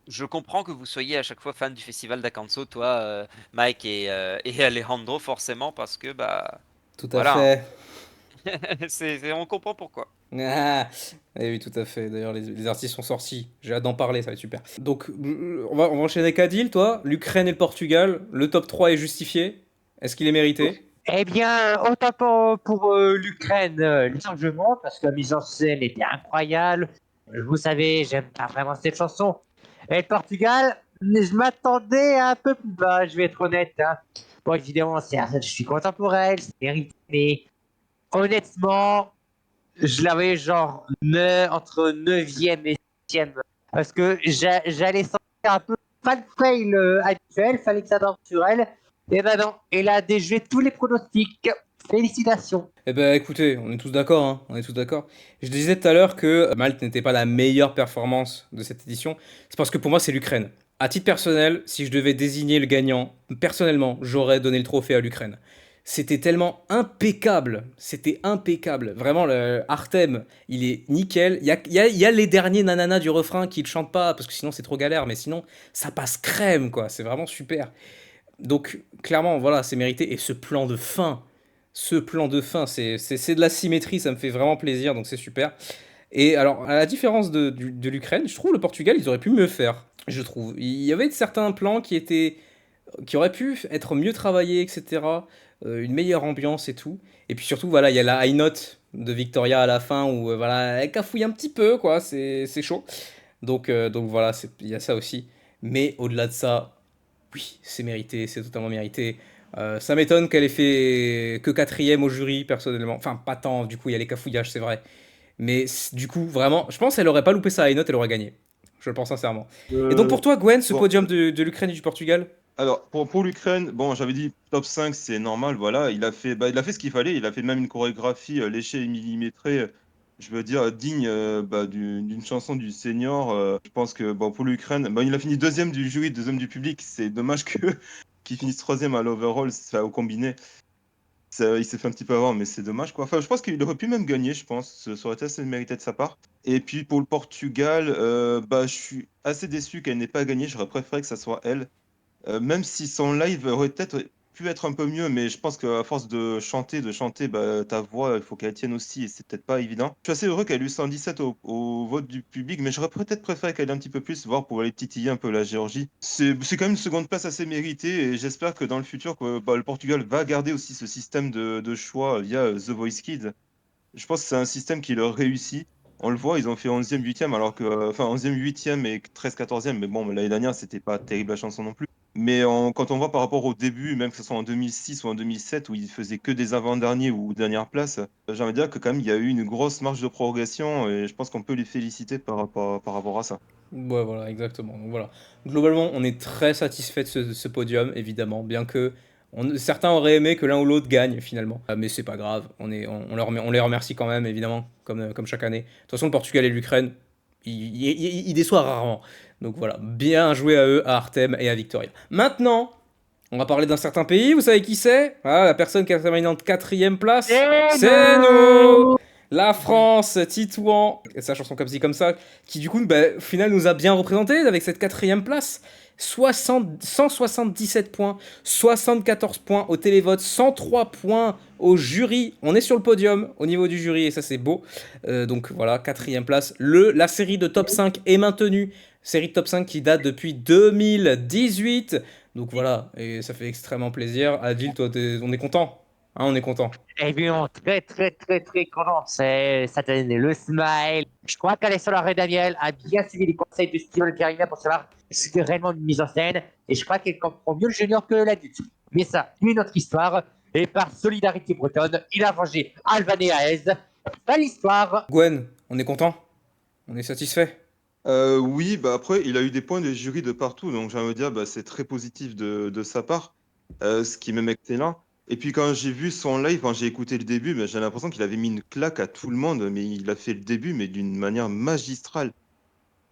je comprends que vous soyez à chaque fois fan du festival d'Acanso, toi, Mike et Alejandro, forcément, parce que bah Tout à voilà, hein. fait. On comprend pourquoi. Ah, eh oui, tout à fait. D'ailleurs, les artistes sont sortis. J'ai hâte d'en parler, ça va être super. Donc, on va enchaîner avec Adil, toi. L'Ukraine et le Portugal. Le top 3 est justifié. Est-ce qu'il est mérité? Eh bien, autant pour l'Ukraine, largement, parce que la mise en scène était incroyable. Vous savez, j'aime pas vraiment cette chanson. Et le Portugal, je m'attendais un peu plus bas, je vais être honnête. Hein. Bon, évidemment, je suis content pour elle, c'est mérité, mais honnêtement, je l'avais genre entre 9e et 10e. Parce que j'allais sentir un peu pas le fail habituel, fallait que ça tombe sur elle. Et ben non, elle a déjoué tous les pronostics. Félicitations. Eh ben, écoutez, on est tous d'accord, hein. On est tous d'accord. Je disais tout à l'heure que Malte n'était pas la meilleure performance de cette édition. C'est parce que pour moi, c'est l'Ukraine. À titre personnel, si je devais désigner le gagnant, personnellement, j'aurais donné le trophée à l'Ukraine. C'était tellement impeccable. C'était impeccable. Vraiment, le Artem, il est nickel. Il y a les derniers nananas du refrain qui ne chantent pas, parce que sinon c'est trop galère, mais sinon, ça passe crème, quoi. C'est vraiment super. Donc, clairement, voilà, c'est mérité. Et ce plan de fin, ce plan de fin, c'est de la symétrie, ça me fait vraiment plaisir, donc c'est super. Et alors, à la différence de l'Ukraine, je trouve le Portugal, ils auraient pu mieux faire, je trouve. Il y avait certains plans qui auraient pu être mieux travaillés, etc. Une meilleure ambiance et tout. Et puis surtout, voilà, il y a la high note de Victoria à la fin où voilà, elle cafouille un petit peu, quoi, c'est chaud. Donc voilà, il y a ça aussi. Mais au-delà de ça, oui, c'est mérité, c'est totalement mérité. Ça m'étonne qu'elle ait fait que quatrième au jury, personnellement. Enfin, pas tant, du coup, il y a les cafouillages, c'est vrai. Mais du coup, vraiment, je pense qu'elle aurait pas loupé sa high note, elle aurait gagné. Je le pense sincèrement. Et donc pour toi, Gwen, ce Bon, podium de l'Ukraine et du Portugal? alors pour l'Ukraine, bon, j'avais dit top 5, c'est normal, voilà, il a fait ce qu'il fallait, il a fait même une chorégraphie léchée et millimétrée, je veux dire digne d'une chanson du senior. Je pense que bon pour l'Ukraine, bon, il a fini deuxième du jury, deuxième du public. C'est dommage que qu'il finisse troisième à l'overall, au combiné. Il s'est fait un petit peu avoir, mais c'est dommage, quoi. Enfin, je pense qu'il aurait pu même gagner, je pense. Ça aurait été assez mérité de sa part. Et puis pour le Portugal, je suis assez déçu qu'elle n'ait pas gagné. J'aurais préféré que ça soit elle. Même si son live aurait peut-être pu être un peu mieux, mais je pense qu'à force de chanter, ta voix, il faut qu'elle tienne aussi, et c'est peut-être pas évident. Je suis assez heureux qu'elle ait eu 117 au vote du public, mais j'aurais peut-être préféré qu'elle ait un petit peu plus, voir pour aller titiller un peu la Géorgie. C'est quand même une seconde place assez méritée, et j'espère que dans le futur, le Portugal va garder aussi ce système de choix via The Voice Kids. Je pense que c'est un système qui leur réussit. On le voit, ils ont fait 11e, 8e, alors que, enfin, 11e, 8e et 13, 14e. Mais bon, l'année dernière, c'était pas terrible la chanson non plus. Mais quand on voit par rapport au début, même que ce soit en 2006 ou en 2007, où ils faisaient que des avant-derniers ou dernières places, j'ai envie de dire que quand même, il y a eu une grosse marge de progression et je pense qu'on peut les féliciter par rapport à ça. Ouais, voilà, exactement. Donc voilà. Globalement, on est très satisfait de ce podium, évidemment, bien que certains auraient aimé que l'un ou l'autre gagne finalement. Mais c'est pas grave, on les remercie quand même, évidemment, comme chaque année. De toute façon, le Portugal et l'Ukraine, ils déçoivent rarement. Donc voilà, bien joué à eux, à Artem et à Victoria. Maintenant, on va parler d'un certain pays, vous savez qui c'est? Ah, la personne qui a terminé en quatrième place, Et c'est nous! nous La France, Titouan, et sa chanson comme ci comme ça, qui du coup, au final, nous a bien représenté avec cette quatrième place. 177 points, 74 points au télévote, 103 points au jury. On est sur le podium au niveau du jury et ça c'est beau. Donc voilà, quatrième place. La série de top 5 est maintenue. Série de top 5 qui date depuis 2018. Donc voilà, et ça fait extrêmement plaisir. Adil, toi, on est content. Hein, on est content. Évidemment, très, très, très, très content. Ça te donne le smile. Je crois qu'Alessandra Daniel a bien suivi les conseils de Steven Carina pour savoir ce qu'est réellement une mise en scène. Et je crois qu'elle comprend mieux le junior que l'adulte. Mais ça, une autre histoire. Et par solidarité bretonne, il a vengé Alvan et Aez. Pas l'histoire. Gwen, on est content. On est satisfait. Oui, bah après, il a eu des points de jury de partout, donc j'ai envie de dire, c'est très positif de sa part, ce qui est même excellent. Et puis quand j'ai vu son live, quand j'ai écouté le début, j'ai l'impression qu'il avait mis une claque à tout le monde, mais il a fait le début, mais d'une manière magistrale.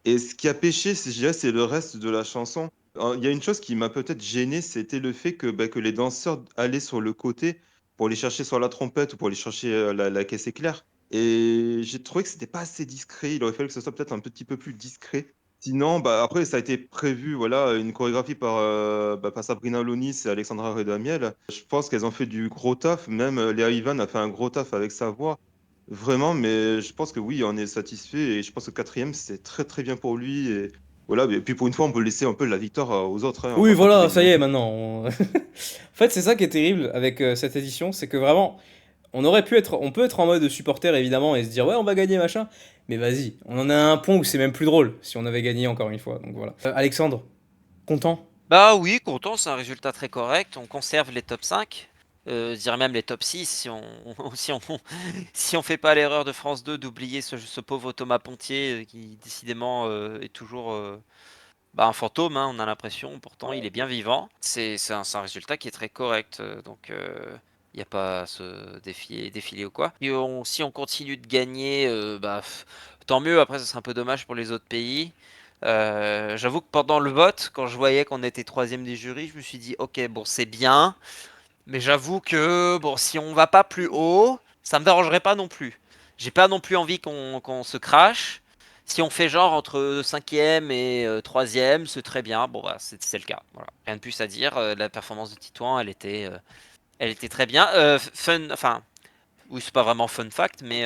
Et ce qui a pêché, je dirais, c'est le reste de la chanson. Alors, il y a une chose qui m'a peut-être gêné, c'était le fait que les danseurs allaient sur le côté pour aller chercher soit la trompette ou pour aller chercher la caisse éclair. Et j'ai trouvé que c'était pas assez discret. Il aurait fallu que ce soit peut-être un petit peu plus discret. Sinon, après, ça a été prévu, voilà, une chorégraphie par Sabrina Lonis et Alexandra Redamiel. Je pense qu'elles ont fait du gros taf. Même Léa Ivan a fait un gros taf avec sa voix. Vraiment, mais je pense que oui, on est satisfait et je pense que quatrième, c'est très très bien pour lui. Et voilà, et puis pour une fois, on peut laisser un peu la victoire aux autres, hein, on Oui, va pas tout voilà, ça gagner y non est, plus. maintenant. En fait, c'est ça qui est terrible avec cette édition, c'est que vraiment, on peut être en mode supporter évidemment et se dire ouais, on va gagner machin, mais vas-y, on en a un point où c'est même plus drôle si on avait gagné encore une fois. Donc voilà. Alexandre, content? Bah oui, content, c'est un résultat très correct. On conserve les top 5. Je dirais même les top 6 si on, si on fait pas l'erreur de France 2 d'oublier ce pauvre Thomas Pontier qui décidément est toujours un fantôme, hein, on a l'impression. Pourtant, il est bien vivant. C'est un résultat qui est très correct. Donc, il n'y a pas à se défiler ou quoi. Et si on continue de gagner, tant mieux. Après, ce serait un peu dommage pour les autres pays. J'avoue que pendant le vote, quand je voyais qu'on était troisième des jurys, je me suis dit, ok, bon, c'est bien. Mais j'avoue que, bon, si on va pas plus haut, ça me dérangerait pas non plus. J'ai pas non plus envie qu'on se crache. Si on fait genre entre cinquième et troisième, c'est très bien. Bon, bah, c'est le cas. Voilà. Rien de plus à dire. La performance de Titouan, Elle était très bien. Enfin, oui, c'est pas vraiment fun fact, mais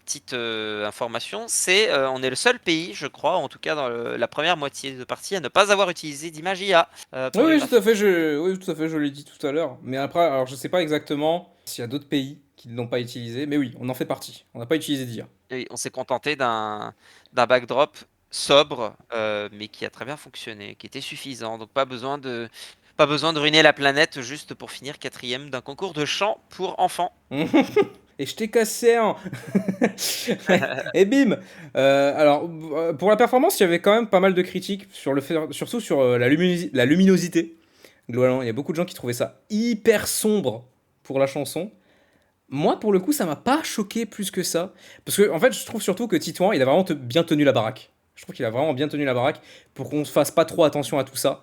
petite information, on est le seul pays, je crois, en tout cas dans la première moitié de partie, à ne pas avoir utilisé d'image IA Oui, pour les oui, tout à graphismes. fait, oui, tout à fait, je l'ai dit tout à l'heure. Mais après, alors je sais pas exactement s'il y a d'autres pays qui ne l'ont pas utilisé, mais oui, on en fait partie. On n'a pas utilisé d'IA. Et on s'est contenté d'un backdrop sobre, mais qui a très bien fonctionné, qui était suffisant. Donc pas besoin de ruiner la planète juste pour finir quatrième d'un concours de chant pour enfants. Et je t'ai cassé un. Et bim. Alors, pour la performance, il y avait quand même pas mal de critiques sur le fait, surtout sur la luminosité. Globalement, il y a beaucoup de gens qui trouvaient ça hyper sombre pour la chanson. Moi, pour le coup, ça m'a pas choqué plus que ça. Parce que, en fait, je trouve surtout que Titouan, il a vraiment bien tenu la baraque. Je trouve qu'il a vraiment bien tenu la baraque pour qu'on se fasse pas trop attention à tout ça.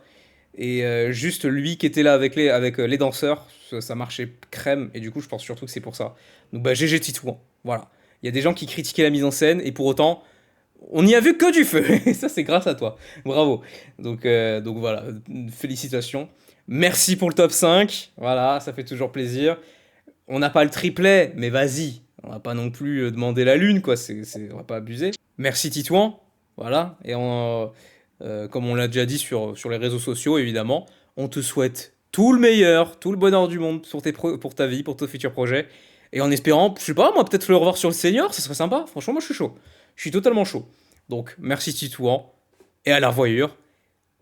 Et juste lui qui était là avec les danseurs, ça marchait crème. Et du coup, je pense surtout que c'est pour ça. Donc, bah, GG Titouan. Voilà. Il y a des gens qui critiquaient la mise en scène, et pour autant, on n'y a vu que du feu. Et ça, c'est grâce à toi. Bravo. Donc voilà, félicitations. Merci pour le top 5. Voilà, ça fait toujours plaisir. On n'a pas le triplet, mais vas-y. On va pas non plus demander la lune, quoi. On va pas abuser. Merci Titouan. Voilà. Et comme on l'a déjà dit sur les réseaux sociaux, évidemment, on te souhaite tout le meilleur, tout le bonheur du monde pour ta vie, pour tes futurs projets. Et en espérant, je sais pas, moi, peut-être le revoir sur le senior, ça serait sympa. Franchement, moi, je suis chaud. Je suis totalement chaud. Donc, merci Titouan. Et à la revoyure.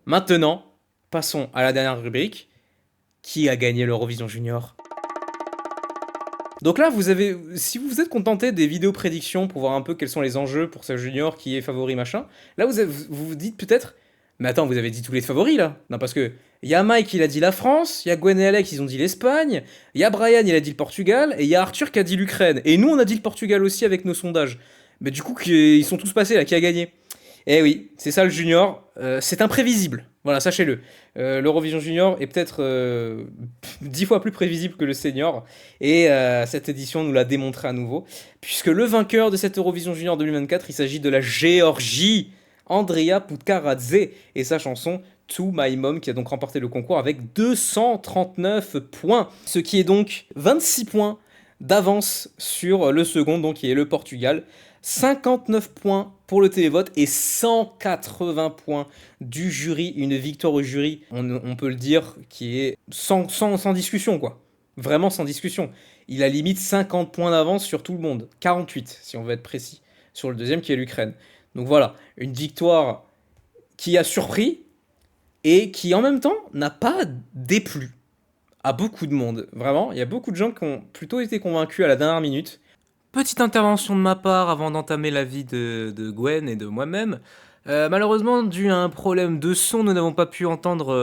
Maintenant, passons à la dernière rubrique. Qui a gagné l'Eurovision Junior? Donc là, si vous vous êtes contenté des vidéos prédictions pour voir un peu quels sont les enjeux pour ce junior qui est favori machin, là vous dites peut-être, mais attends, vous avez dit tous les favoris là? Non, parce que il y a Mike, il a dit la France, il y a Gwen et Alex, ils ont dit l'Espagne, il y a Brian, il a dit le Portugal, et il y a Arthur qui a dit l'Ukraine. Et nous, on a dit le Portugal aussi avec nos sondages. Mais du coup, ils sont tous passés là, qui a gagné? Eh oui, c'est ça le junior, c'est imprévisible. Voilà, sachez-le. L'Eurovision Junior est peut-être 10 fois plus prévisible que le senior, et cette édition nous l'a démontré à nouveau, puisque le vainqueur de cette Eurovision Junior 2024, il s'agit de la Géorgie, Andrea Putkaradze, et sa chanson To My Mom, qui a donc remporté le concours avec 239 points, ce qui est donc 26 points d'avance sur le second, donc qui est le Portugal. 59 points pour le télévote et 180 points du jury. Une victoire au jury, on peut le dire, qui est sans discussion, quoi. Vraiment sans discussion. Il a limite 50 points d'avance sur tout le monde. 48, si on veut être précis, sur le deuxième qui est l'Ukraine. Donc voilà, une victoire qui a surpris et qui en même temps n'a pas déplu à beaucoup de monde. Vraiment, il y a beaucoup de gens qui ont plutôt été convaincus à la dernière minute. Petite intervention de ma part avant d'entamer l'avis de Gwen et de moi-même. Malheureusement, dû à un problème de son, nous n'avons pas pu entendre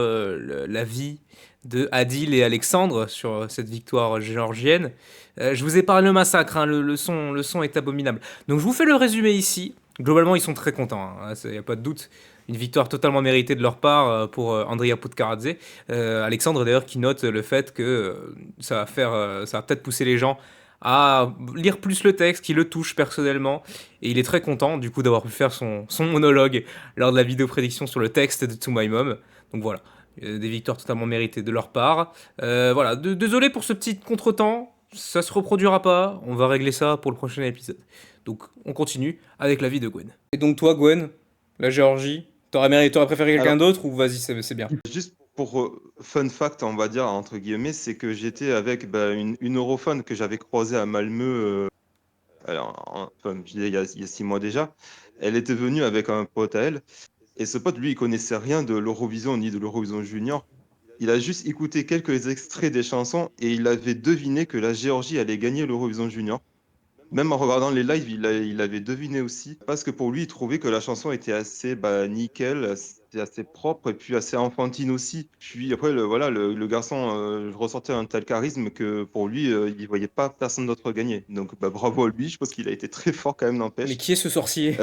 l'avis de Adil et Alexandre sur cette victoire géorgienne. Je vous ai parlé le massacre, hein, le son est abominable. Donc je vous fais le résumé ici. Globalement, ils sont très contents, il n'y a pas de doute. Une victoire totalement méritée de leur part pour Andrea Putkaradze. Alexandre d'ailleurs qui note le fait que ça va peut-être pousser les gens à lire plus le texte, qui le touche personnellement, et il est très content du coup d'avoir pu faire son monologue lors de la vidéo prédiction sur le texte de To My Mom. Donc voilà, des victoires totalement méritées de leur part. Voilà, désolé pour ce petit contretemps, ça se reproduira pas, on va régler ça pour le prochain épisode. Donc on continue avec la vie de Gwen. Et donc toi Gwen, la Géorgie, t'aurais préféré quelqu'un Alors, d'autre ou vas-y c'est bien? juste pour fun fact, on va dire, entre guillemets, c'est que j'étais avec une europhone que j'avais croisée à Malmö, enfin, je disais, il y a 6 mois déjà. Elle était venue avec un pote à elle, et ce pote, lui, il connaissait rien de l'Eurovision ni de l'Eurovision Junior. Il a juste écouté quelques extraits des chansons et il avait deviné que la Géorgie allait gagner l'Eurovision Junior. Même en regardant les lives, il avait deviné aussi. Parce que pour lui, il trouvait que la chanson était assez nickel, c'était assez propre et puis assez enfantine aussi. Puis après, voilà, le garçon ressortait un tel charisme que pour lui, il voyait pas personne d'autre gagner. Donc bravo à lui, je pense qu'il a été très fort quand même, Mais n'empêche. qui est ce sorcier?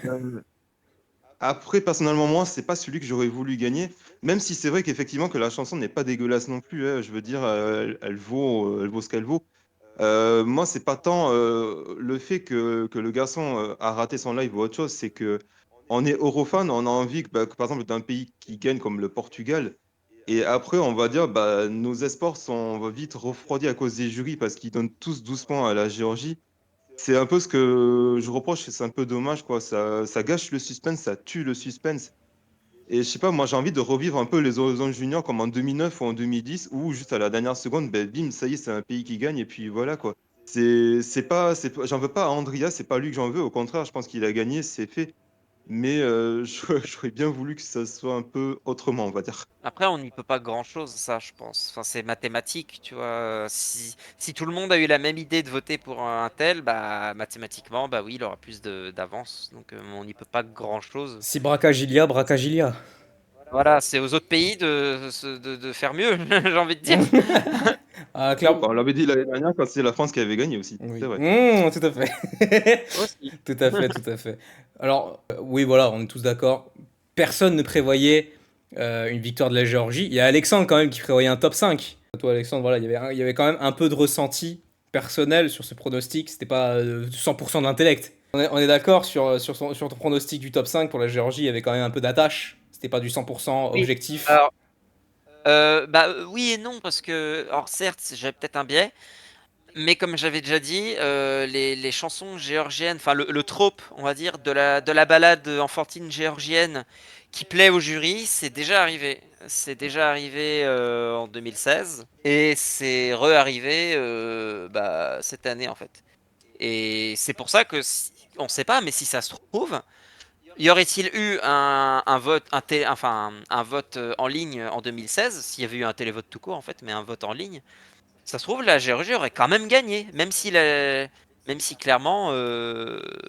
Après, personnellement, moi, c'est pas celui que j'aurais voulu gagner, même si c'est vrai qu'effectivement que la chanson n'est pas dégueulasse non plus, hein. Je veux dire, elle vaut ce qu'elle vaut. Moi, c'est pas tant le fait que le garçon a raté son live ou autre chose, c'est que on est europhane, on a envie que, par exemple, d'un pays qui gagne comme le Portugal, Et après, on va dire, bah, nos espoirs sont vite refroidis à cause des jurys parce qu'ils donnent tous 12 points à la Géorgie. C'est un peu ce que je reproche, et c'est un peu dommage, quoi. Ça gâche le suspense, ça tue le suspense. Et je sais pas, moi j'ai envie de revivre un peu les Horizon Junior comme en 2009 ou en 2010, où juste à la dernière seconde, ben, bim, ça y est, c'est un pays qui gagne, et puis voilà, quoi. J'en veux pas à Andrea, c'est pas lui que j'en veux, au contraire, je pense qu'il a gagné, c'est fait. Mais j'aurais bien voulu que ça soit un peu autrement, on va dire. Après, on n'y peut pas grand-chose, ça, je pense. Enfin, c'est mathématique, tu vois. Si tout le monde a eu la même idée de voter pour un tel, bah mathématiquement, bah oui, il aura plus d'avance. Donc, on n'y peut pas grand-chose. Si Bracagilia, Bracagilia. Voilà, c'est aux autres pays de faire mieux, j'ai envie de dire. Ah, Oh, clairement. on l'avait dit l'année dernière quand c'est la France qui avait gagné aussi, Oui. c'est vrai. Tout à fait. Aussi. Tout à fait, tout à fait. Alors, oui, voilà, on est tous d'accord. Personne ne prévoyait une victoire de la Géorgie. Il y a Alexandre quand même qui prévoyait un top 5. Toi, Alexandre, voilà, il y avait quand même un peu de ressenti personnel sur ce pronostic. C'était pas 100% de l'intellect. On est d'accord sur ton pronostic du top 5 pour la Géorgie. Il y avait quand même un peu d'attache. C'était pas du 100% Oui. objectif. Alors, oui et non, parce que, alors certes, j'avais peut-être un biais, mais comme j'avais déjà dit, les chansons géorgiennes, enfin le trope, on va dire, de la balade enfantine géorgienne qui plaît au jury, c'est déjà arrivé. C'est déjà arrivé en 2016 et c'est re-arrivé bah, cette année en fait. Et c'est pour ça que, on ne sait pas, mais si ça se trouve, y aurait-il eu un vote, un vote en ligne en 2016, s'il y avait eu un télévote tout court en fait, mais un vote en ligne, ça se trouve, la Géorgie aurait quand même gagné, même si clairement,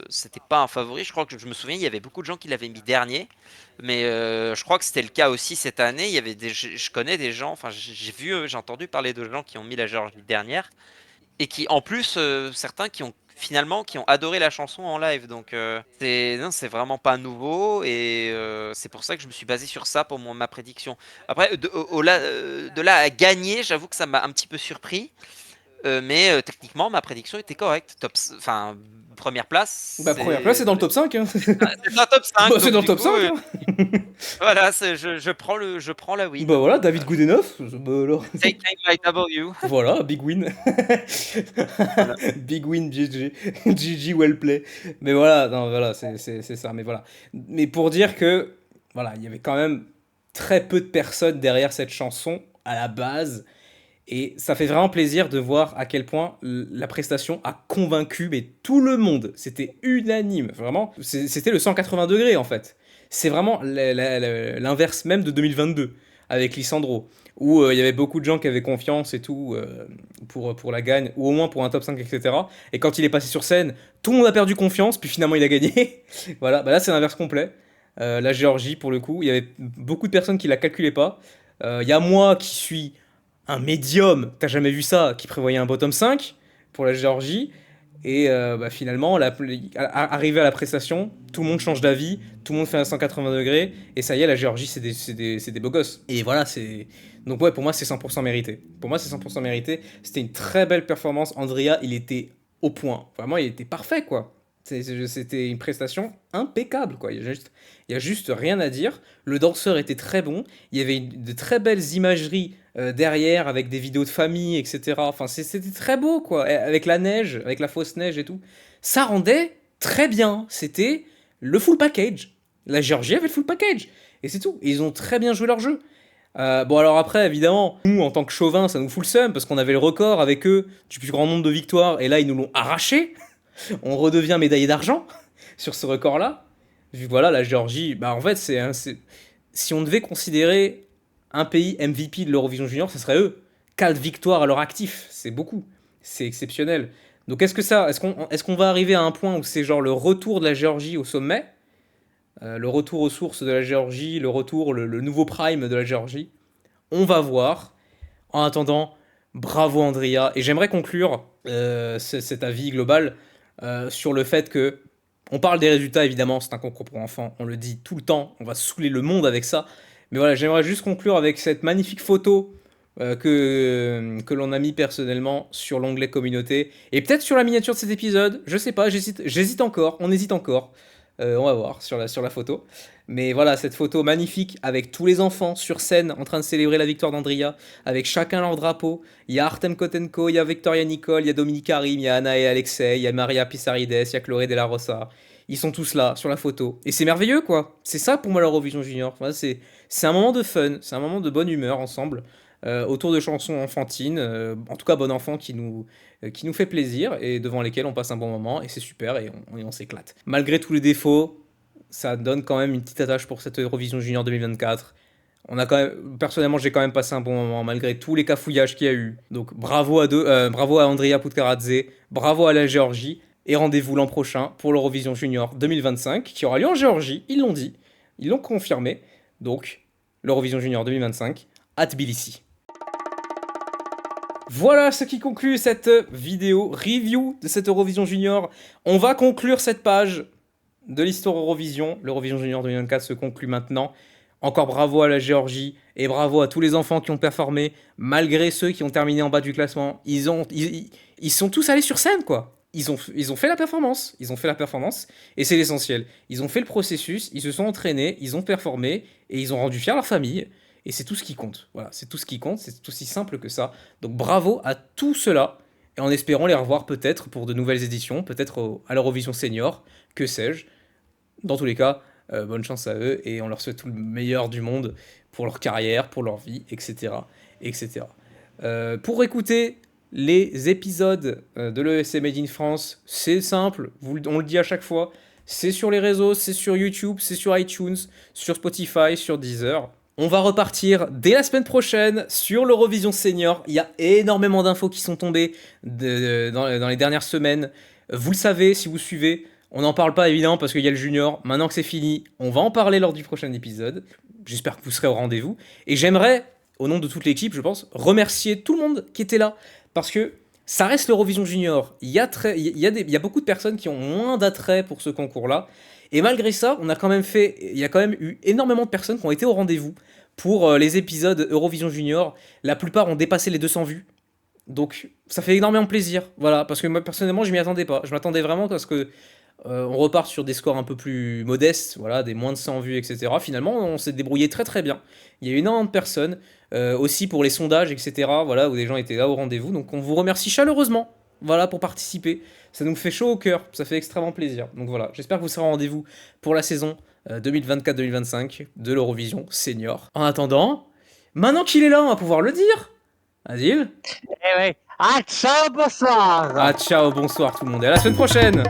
c'était pas un favori. Je crois que je me souviens, il y avait beaucoup de gens qui l'avaient mis dernier, mais je crois que c'était le cas aussi cette année. Il y avait je connais des gens, enfin j'ai entendu parler de gens qui ont mis la Géorgie dernière et qui, en plus, certains qui ont adoré la chanson en live. Donc non, c'est vraiment pas nouveau et c'est pour ça que je me suis basé sur ça pour ma prédiction. Après, de là à gagner, j'avoue que ça m'a un petit peu surpris. Mais techniquement, ma prédiction était correcte. Enfin, première place, Bah, première place, c'est dans le top 5. Hein. c'est un top 5. Bah, c'est Donc, dans le du top coup, 5. Hein. voilà, je prends la win. Bah voilà, David Goodenough. Bah, alors. Taking my W. Voilà, big win. Voilà. Big win, GG. GG, well play. Mais voilà, non, voilà, c'est ça. Mais voilà. Mais pour dire que, voilà, il y avait quand même très peu de personnes derrière cette chanson à la base. Et ça fait vraiment plaisir de voir à quel point la prestation a convaincu mais tout le monde. C'était unanime, vraiment. C'était le 180 degrés en fait. C'est vraiment l'inverse même de 2022 avec Lissandro, où il y avait beaucoup de gens qui avaient confiance et tout pour la gagne, ou au moins pour un top 5, etc. Et quand il est passé sur scène, tout le monde a perdu confiance, puis finalement il a gagné. Voilà, bah là c'est l'inverse complet. La Géorgie, pour le coup, il y avait beaucoup de personnes qui la calculaient pas. Il y a moi qui suis un médium, t'as jamais vu ça, qui prévoyait un bottom 5 pour la Géorgie. Et bah, finalement, arrivé à la prestation, tout le monde change d'avis, tout le monde fait un 180 degrés, et ça y est, la Géorgie, c'est des beaux gosses. Et voilà, c'est. Donc, ouais, pour moi, c'est 100% mérité. Pour moi, c'est 100% mérité. C'était une très belle performance. Andrea, il était au point. Vraiment, il était parfait, quoi. C'était une prestation impeccable, quoi. Il y a juste rien à dire. Le danseur était très bon. Il y avait de très belles imageries derrière avec des vidéos de famille, etc. Enfin, c'était très beau, quoi. Avec la neige, avec la fausse neige et tout. Ça rendait très bien. C'était le full package. La Géorgie avait le full package. Et c'est tout. Et ils ont très bien joué leur jeu. Bon, alors après, évidemment, nous, en tant que chauvin, ça nous fout le seum parce qu'on avait le record avec eux du plus grand nombre de victoires. Et là, ils nous l'ont arraché. On redevient médaillé d'argent sur ce record-là. Vu que voilà, la Géorgie, bah en fait, si on devait considérer un pays MVP de l'Eurovision Junior, ce serait eux. 4 victoires à leur actif, c'est beaucoup. C'est exceptionnel. Donc est-ce qu'on va arriver à un point où c'est genre le retour de la Géorgie au sommet, le retour aux sources de la Géorgie, le nouveau prime de la Géorgie? On va voir. En attendant, bravo Andrea. Et j'aimerais conclure cet avis global sur le fait que on parle des résultats, évidemment, c'est un concours pour enfants, on le dit tout le temps, on va saouler le monde avec ça. Mais voilà, j'aimerais juste conclure avec cette magnifique photo que l'on a mis personnellement sur l'onglet communauté. Et peut-être sur la miniature de cet épisode, je sais pas, j'hésite encore, on hésite encore. On va voir sur la photo. Mais voilà, cette photo magnifique avec tous les enfants sur scène en train de célébrer la victoire d'Andrea, avec chacun leur drapeau. Il y a Artem Kotenko, il y a Victoria Nicole, il y a Dominique Karim, il y a Anna et Alexei, il y a Maria Pissarides, il y a Chloé De La Rosa. Ils sont tous là sur la photo. Et c'est merveilleux, quoi. C'est ça pour moi l'Eurovision Junior. Enfin, c'est un moment de fun, c'est un moment de bonne humeur ensemble, autour de chansons enfantines, en tout cas bon enfant qui nous fait plaisir et devant lesquels on passe un bon moment et c'est super et on s'éclate. Malgré tous les défauts, ça donne quand même une petite attache pour cette Eurovision Junior 2024. Personnellement, j'ai quand même passé un bon moment malgré tous les cafouillages qu'il y a eu. Donc bravo bravo à Andrea Putkaradze, bravo à la Géorgie et rendez-vous l'an prochain pour l'Eurovision Junior 2025 qui aura lieu en Géorgie. Ils l'ont dit, ils l'ont confirmé. Donc l'Eurovision Junior 2025 à Tbilissi. Voilà ce qui conclut cette vidéo review de cette Eurovision Junior. On va conclure cette page de l'histoire Eurovision. L'Eurovision Junior 2024 se conclut maintenant. Encore bravo à la Géorgie et bravo à tous les enfants qui ont performé, malgré ceux qui ont terminé en bas du classement. Ils sont tous allés sur scène, quoi. Ils ont fait la performance. Ils ont fait la performance et c'est l'essentiel. Ils ont fait le processus, ils se sont entraînés, ils ont performé et ils ont rendu fiers leur famille. Et c'est tout ce qui compte. Voilà, c'est tout ce qui compte, c'est aussi simple que ça. Donc bravo à tout cela, et en espérant les revoir peut-être pour de nouvelles éditions, peut-être à l'Eurovision Senior, que sais-je. Dans tous les cas, bonne chance à eux, et on leur souhaite tout le meilleur du monde pour leur carrière, pour leur vie, etc. etc. Pour écouter les épisodes de l'ESC Made in France, c'est simple, on le dit à chaque fois, c'est sur les réseaux, c'est sur YouTube, c'est sur iTunes, sur Spotify, sur Deezer. On va repartir dès la semaine prochaine sur l'Eurovision Senior. Il y a énormément d'infos qui sont tombées dans les dernières semaines. Vous le savez si vous suivez. On n'en parle pas évidemment parce qu'il y a le junior. Maintenant que c'est fini, on va en parler lors du prochain épisode. J'espère que vous serez au rendez-vous. Et j'aimerais, au nom de toute l'équipe, je pense, remercier tout le monde qui était là. Parce que ça reste l'Eurovision Junior. Il y a beaucoup de personnes qui ont moins d'attrait pour ce concours-là. Et malgré ça, il y a quand même eu énormément de personnes qui ont été au rendez-vous pour les épisodes Eurovision Junior. La plupart ont dépassé les 200 vues. Donc ça fait énormément plaisir. Voilà, parce que moi personnellement, je m'y attendais pas. Je m'attendais vraiment à ce que on reparte sur des scores un peu plus modestes, voilà, des moins de 100 vues, etc. Finalement, on s'est débrouillé très très bien. Il y a eu énormément de personnes, aussi pour les sondages, etc. Voilà, où des gens étaient là au rendez-vous. Donc on vous remercie chaleureusement. Voilà, pour participer. Ça nous fait chaud au cœur, ça fait extrêmement plaisir. Donc voilà, j'espère que vous serez au rendez-vous pour la saison 2024-2025 de l'Eurovision Senior. En attendant, maintenant qu'il est là, on va pouvoir le dire. Adil. Eh ouais. Ah, ciao, bonsoir. Ah, ciao, bonsoir tout le monde, et à la semaine prochaine.